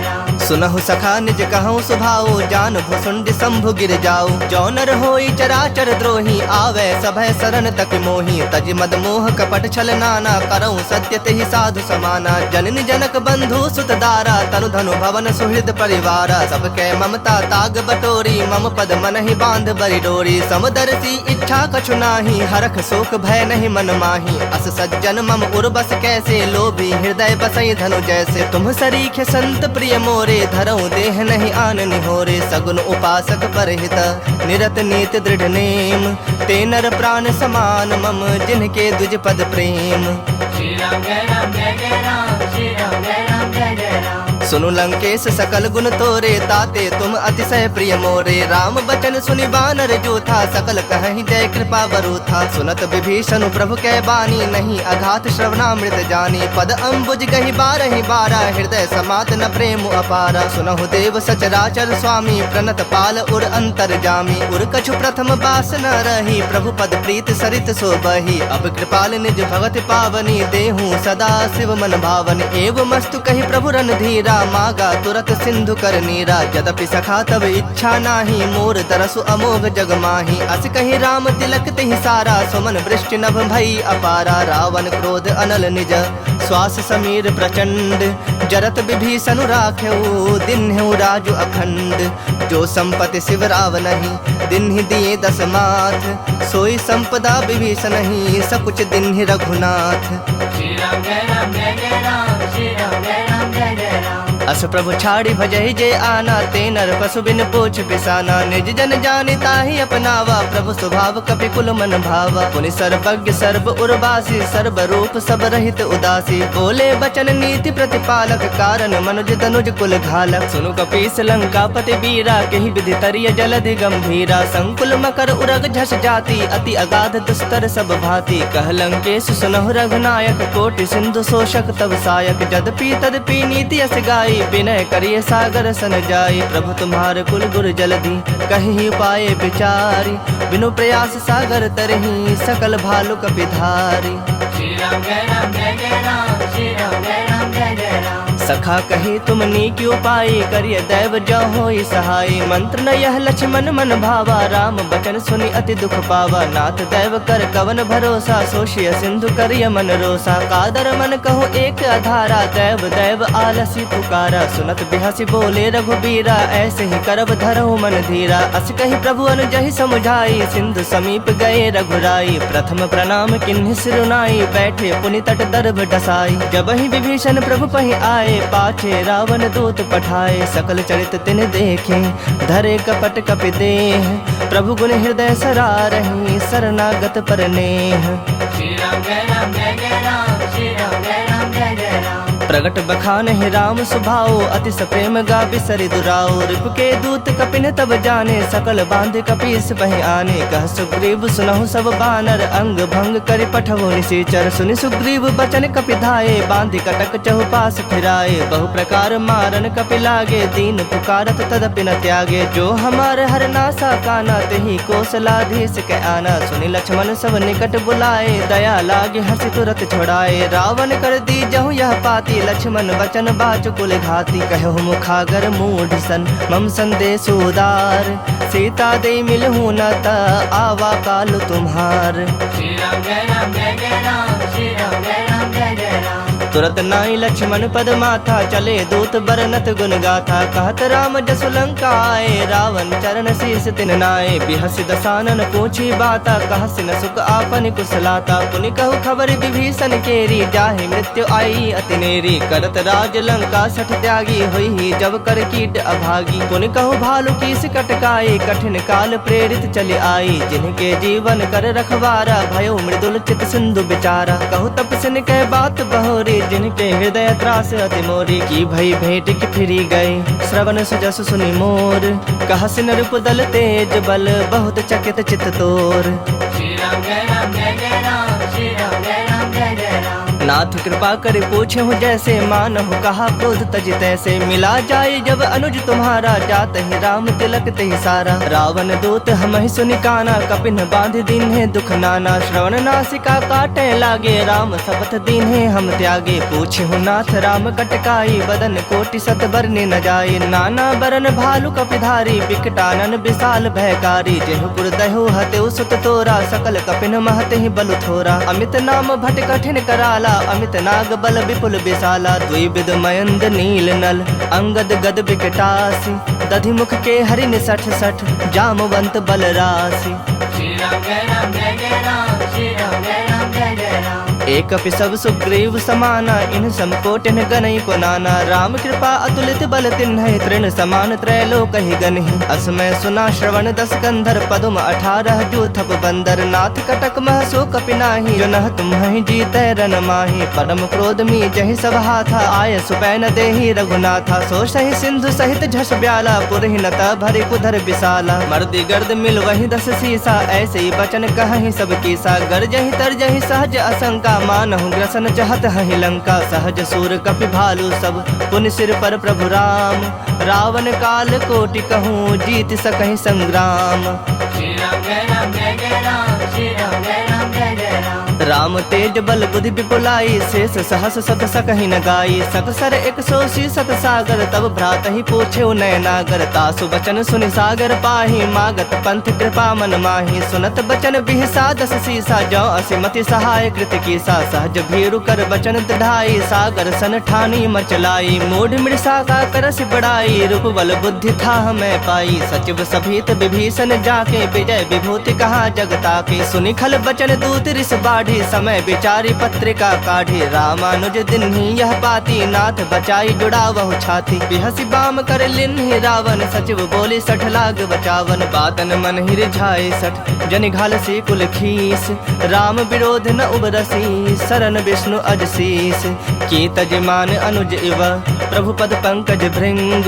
राम। सुनहु सखा निज कहूँ सुभाओ, जान भुसुंड शंभु गिर जाओ। जो नर होई चराचर द्रोही, आवे सभय शरण तक मोही। तज मद मोह कपट छल नाना, करऊँ सत्य तेहि साधु समाना। जननी जनक बंधु सुत दारा, तनु धनु भवन सुहृद परिवारा। सबके ममता ताग बटोरी, मम पद मन ही बांध बरि डोरी। समदर्शी इच्छा कछु नाही, हरख शोक भय नहीं मन माही। अस सज्जन मम उर्बस कैसे, लोभी हृदय बसई धनु जैसे। तुम सरीखे संत प्रिय मोरे, धरऊँ देह नहीं आन निहोरे। सगुन उपासक परहित, निरत नीत दृढ़ नेम। ते नर प्राण समान मम, जिनके द्विज पद प्रेम। श्री राम जय राम जय जय राम, श्री राम जय राम जय जय राम। सुनु लंकेश सकल गुण तोरे, ताते तुम अतिशय प्रिय मोरे। राम बचन सुनि बानर जोथा, सकल कहि जय कृपा बरूथा। सुनत विभीषण प्रभु कै बानी, नहीं अघात श्रवणामृत जानी। पद अम्बुज गहि बारहि बारा, हृदय समात न प्रेम अपारा। सुनहु देव सचराचर स्वामी, प्रणत पाल उर अंतर जामी। उर कछु प्रथम बास न रही, प्रभु पद प्रीत सरित सो बही। अब कृपाल निज भगत पावनी, देहूँ सदा शिव मन भावनी। एव मस्तु कहि प्रभु रणधीरा, मागा तुरत सिंधु कर नीरा। यद्यपि सखा तब इच्छा नाही, मोर तरसु अमोघ जग माही। अस कहि राम तिलक तेहि सारा, सुमन वृष्टि नभ भई अपारा। रावण क्रोध अनल निज, श्वास समीर प्रचंड। जरत विभीषण राखेऊ, दिन्हु राजु अखंड। जो संपत्ति शिव राव नहीं, दिन्हि दिए दस माथ। सोई संपदा विभीषण ही, सकुच दिन्हि रघुनाथ। श्री राम जय राम जय जय राम, श्री राम जय राम जय जय राम। अस प्रभु छाड़ी भजहि जे आना, ते नर पशु बिन पोछ बिसाना। निज जन जानि ताहि अपनावा, प्रभु स्वभाव कपि कुल मन भावा। पुनि सर्वज्ञ सर्व उर्वासी, सर्व रूप सब रहित उदासी। बोले बचन नीति प्रतिपालक, कारण मनुज तनुज कुल घालक। सुनु कपीस लंकापति वीरा, केहि विधि तरिय जलधि गंभीरा। संकुल मकर उरग झस जाति, अति अगाध दुस्तर सब भांति। कह लंकेश सुनहु रघुनायक, कोटि सिंधु शोषक तब सायक। जदपि तदपि नीति अस गाई, विनय करिए सागर सन जाई। प्रभु तुम्हारे कुल गुर जलधि, कहि पाए विचारी। बिनु प्रयास सागर तरहि, सकल भालु कपिधारी। श्री राम जय राम जय जय राम, श्री राम जय राम जय जय राम। सखा कही तुम नीक उपाय, करिय दैव जो होई सहाय। मंत्र न यह लक्ष्मण मन भावा, राम बचन सुनि अति दुख पावा। नाथ दैव कर कवन भरोसा, सोशिय सिंधु करिय मन रोसा। कादर मन कहो एक अधारा, दैव दैव आलसी पुकारा। सुनत बिहसी बोले रघुबीरा, ऐसे ही करब धरहु मन धीरा। अस कही प्रभु अनुजहि समुझाई, सिंधु समीप गए रघुराई। प्रथम प्रणाम किन्हि सिरुनाई, बैठे पुनि तट दर्भ डसाई। जब ही विभीषण प्रभु पहि आए, पाछे रावण दूत पठाए। सकल चरित तिन देखे, धरे कपट कपि देह। प्रभु गुण हृदय सरारहि, शरणागत पर नेह। श्री राम जय राम जय जय राम, श्री राम जय राम जय जय राम। प्रगट बखान है राम सुभाओ, अति सप्रेम गा बिसरि दुराओ। रिप के दूत कपिन तब जाने, सकल बांध कपीस बहि आने। कह सुग्रीव सुनहु सब बानर, अंग भंग करि पठवो निशाचर। सुनि सुग्रीव बचन कपि धाये, बांधि कटक चहुपास फिराए। बहु प्रकार मारन कपि लागे, दीन पुकारत तदपि न त्यागे। जो हमार हर नासा काना, तेहि कौशलाधीश के आना। सुनि लक्ष्मण सब निकट बुलाए, दया लागे हंसी तुरत छोड़ाए। रावण कर दी जहु यह पाती, लक्ष्मण वचन बाचुकुल घाती। कहु मुखागर मूढ़ सन, मम संदेश उदार। सीता दे मिलहु न त, आवा काल तुम्हार। श्री राम जय राम जय जय राम, श्री राम जय राम जय जय राम। तुरत नाई लक्ष्मण पद माथा, चले दूत बरनत गुण गाथा। कहत राम जसु लंका आए, रावण चरण शीस तिन नाए। बिहसि दसानन पूछी बाता, कहसि न सुख आपन कुशलाता। पुनि कहु खबर विभीषण केरी, जाहि मृत्यु आई अति नेरी। करत राज लंका सठ त्यागी, होई जब कर कीट अभागी। पुनि कहु भालु कीस कटकाई, कठिन काल प्रेरित चली आई। जिनके जीवन कर रखवारा, भयो मृदुल चित सिंधु बिचारा। कहु तपसिन कह बात बहोरी, जिनके हृदय त्रास अति मोरी। की भई भेंट की फिरी गए, श्रवण सुजस सुनि मोर। कहसि नृप दल तेज बल, बहुत चकित चित तोर। श्री राम जय राम जय जय राम, श्री राम जय राम जय जय राम। नाथ कृपा कर पूछे हूँ जैसे, मानहु कहा क्रोध तज तैसे। मिला जाए जब अनुज तुम्हारा, जात ही राम तिलक तहि सारा। रावण दूत हमहि सुनि काना, कपिन बांध दीन्हे दुख नाना। श्रवण नासिका काटे लागे, राम शपथ दीन्हे हम त्यागे। पूछे हूँ नाथ राम कटकाई, बदन कोटि सत बरने न जाए। नाना बरन भालु कपिधारी, बिकटानन विशाल भयकारी। जेहु पुर दहु हतेउ सुत तोरा, सकल कपिन महते ही बलु थोरा। अमित नाम भट कठिन कराला, अमित नाग बल विपुल विशाला। द्विविध मयंद नील नल, अंगद गद बिकटासी। दधि मुख के हरिन सठ सठ, जामवंत बल राशि। श्री राम जय राम जय जय राम, श्री राम जय राम जय जय राम। एक सब सुग्रीव समाना, इन समकोटिन गनई को नाना। राम कृपा अतुलित बल तिन्ह, तृण समान त्रैलोक ही गनहि। असमय सुना श्रवण दस कंधर, पदुम 18 जूथप बंदर। नाथ कटक मह सो कपि नाही, जो नह तुम्हि जीतै रन माही। परम क्रोध मी जहि सब हाथा, आय सुपैन देहि रघुनाथा। सो सहि सिंधु सहित झस ब्याला, पुरहि न त भरि कुधर विशाला। मर्दि गर्द मिल वहि 10 सीसा, ऐसे ही बचन कहहि सब कीसा। गरजहि तरजहि सहज असंका, मानहु ग्रसन चाहत हहि लंका। सहज सूर कपि भालु सब, पुनि सिर पर प्रभु राम। रावण काल कोटि कहूँ, जीत सकहि संग्राम। श्री राम जय राम जय जय राम, श्री राम जय राम जय जय राम। राम तेज बल बुद्धि विपुलाई, शेष सहस सत सकहि न गाई। सकसर 180 सत सागर, तब भ्रात ही पूछे नयनागर। तासु बचन सुनि सागर पाही, मागत पंथ कृपा मन माही। सुनत बचन बिहसा 10 सीसा, जौ असिमति सहाय कृत कीसा। सहज भीरु कर बचन दृढ़ाई, सागर सन ठानी मचलाई। मूढ़ मृषा का करस बड़ाई, रूप बल बुद्धि था मैं पाई। सचिव सभीत विभीषण जाके, विजय विभूति कहा जगता के। सुनि खल बचन दूत रिस बाढ़ी, समय विचारी पत्रिका काढ़ी। रामानुज दिन्हि यह पाती, नाथ बचाई जुड़ावहु छाती। बिहसि बाम कर लिन्हि रावण, सचिव बोली 60 लाग बचावन। बातन मन ही रिझाए 60, जनि घालसी कुल खीस। राम विरोध न उबरसी, शरण विष्णु अजशीस। की तजमान अनुज इव, प्रभु पद पंकज भृंग।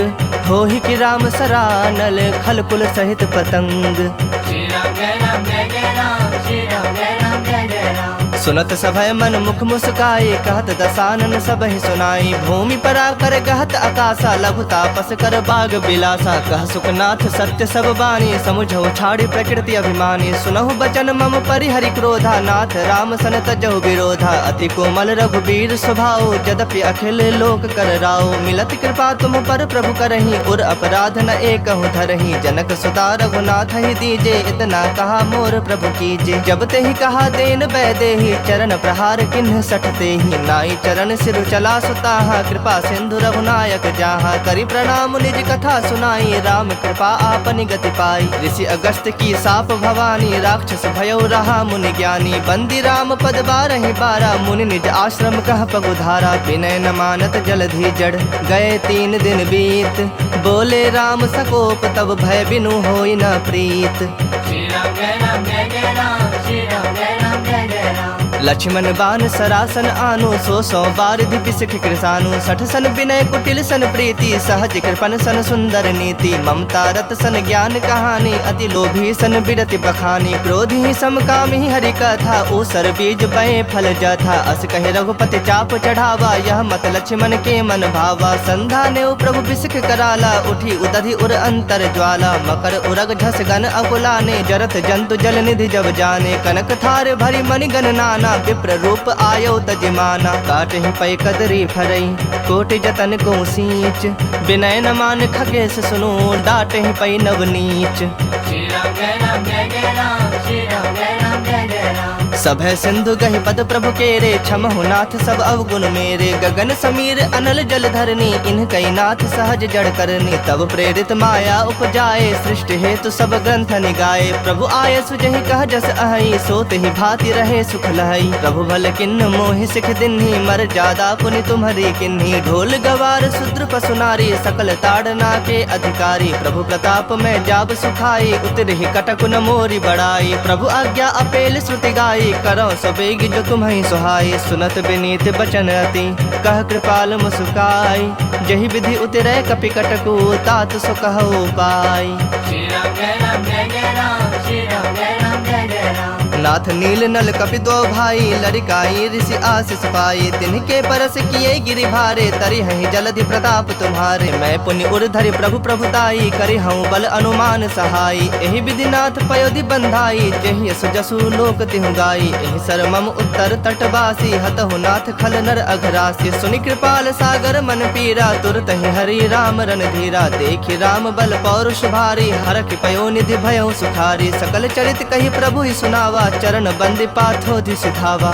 होहि कि राम सरानल, खल कुल सहित पतंग। श्री राम जय राम जय जय राम, श्री राम जय राम जय जय राम। सुनत सभय मन मुख मुस्काई, कहत दसानन सब ही सुनाई। भूमि पर आकर गहत आकाशा, लघु तापस कर बाग बिलासा। कह सुखनाथ सत्य सब बानी, समुझो छाड़ी प्रकृति अभिमानी। सुनहु बचन मम परिहरि क्रोधा, नाथ राम सन तजहु विरोधा। अति कोमल रघुबीर स्वभाव, यद्यपि अखिल लोक कर राव। मिलत कृपा तुम पर प्रभु करही, उर अपराध न एकहु धरही। जनक सुता रघुनाथ ही दीजे, इतना कहा मोर प्रभु कीजे। जब ते ही कहा देन बैदेही, चरण प्रहार किन्ह सठते ही। नाई चरण सिर चला सुताहा, कृपा सिंधु रघुनायक जाहा। करि प्रणाम निज कथा सुनाई, राम कृपा आपनि गति पाई। ऋषि अगस्त की साप भवानी, राक्षस भयो रहा मुनि ज्ञानी। बंदी राम पद 12 बारा, मुनि निज आश्रम कह पगुधारा। विनय न मानत जलधि जड़, गए 3 दिन बीत। बोले राम सकोप, तब भय बिनु होई न प्रीत। श्री राम जय राम जय जय राम, श्री राम जय राम जय जय राम। लक्ष्मण बान सरासन आनु, 100 बारिधि बिसख कृसानु। 60 सन विनय कुटिल सन प्रीति, सहज कृपन सन सुंदर नीति। ममता रत सन ज्ञान कहानी, अति लोभी सन बिरति बखानी। क्रोधी समकामी हरि कथा, ऊसर बीज बए फल जथा। अस कहे रघुपति चाप चढ़ावा, यह मत लक्ष्मण के मन भावा। संधा ने प्रभु बिसख कराला, उठी उदधि उर अंतर ज्वाला। मकर उरग झस गन अकुलाने, जरत जंतु जल निधि जब जाने। कनक थार भरी मणि गण नाना, विप्र रूप आयो तजमाना। काटहि पै कदरी फरई, कोटि जतन को सींच। विनय न मान खगेश सुनो, डांटहि पै नवनीच। श्री राम जय राम जय जय राम, श्री राम जय राम जय जय राम। सभय सिंधु गहि पद प्रभु केरे, क्षमहु नाथ सब अवगुण मेरे। गगन समीर अनल जल धरनी, इन कई नाथ सहज जड़ करनी। तब प्रेरित माया उपजाए, सृष्टि हेतु सब ग्रंथ निगाए। प्रभु आय सुजहि कह जस अहई, सोत ही भांति रहे सुख लहई। प्रभु भल किन्न मोहि सिख दिन्ही, मर जादा पुनि तुम्हरी किन्ही। ढोल गवार शूद्र पशु नारी, सकल ताड़ना के अधिकारी। प्रभु प्रताप में जाब सुखाई, उतरहि कटक न मोरी बड़ाई। प्रभु आज्ञा अपेल श्रुति गाई, करो सबेग जो तुम्हें सुहाई। सुनत विनीत बचन अति, कह कृपाल मुस्काई। जहि विधि उतरे कपि कटकु, तात सो कहो पाई। श्री राम जय राम जय जय राम, श्री राम जय राम जय जय राम। नाथ नील नल कपि दो भाई, लड़िकाई ऋषि आशीष पाई। तिनके परस किए गिरि भारे, तरि हहि जलधि प्रताप तुम्हारे। मैं पुण्य उर्धरि प्रभु प्रभुताई, करि हूँ बल अनुमान सहाई। एहि विधि नाथ पयोधि बंधाई, जेहि यस जसु लोक तिहु गाई। एहि सर मम उत्तर तटवासी, हतहु नाथ खल नर अघरासी। सुनि कृपाल सागर मन पीरा, तुरत ही हरि राम रणधीरा। देखि राम बल पौरुष भारी, हरखि पयो निधि भयउ सुखारी। सकल चरित कहि प्रभु ही सुनावा, चरण बंदि पाथोधि सिधावा।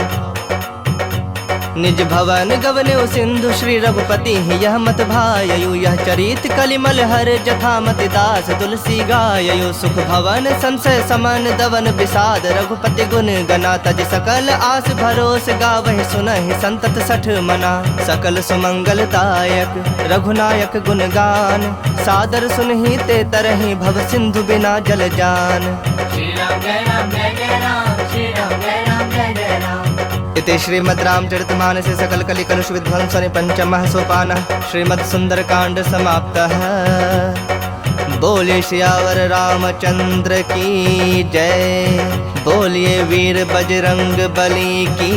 निज भवन गवन्यो सिंधु, श्री रघुपति यह मत भाययु। यह चरित कलिमल हर, जथा मति दास तुलसी गाययु। सुख भवन संशय समन, दवन विषाद रघुपति गुण गना। तज सकल आस भरोस, गावहि सुनहि संतत 60 मना। सकल सुमंगलदायक रघुनायक गुण गान, सादर सुनहि ते तरहि भव सिंधु बिना जल जान। श्री राम जय राम जय जय राम, श्री राम जय राम जय जय राम। इति श्रीमद् रामचरितमानसे सकल कलि कलुष विध्वंसने पंचमः सोपानः, श्रीमद् सुंदरकांड समाप्तः। बोलिए सियावर रामचंद्र की जय, बोलिए वीर बजरंग बली की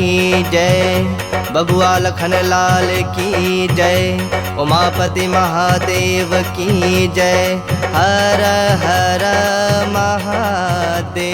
जय। बबुआ लखन लाल की जय, उमापति महादेव की जय। हर हर महादेव।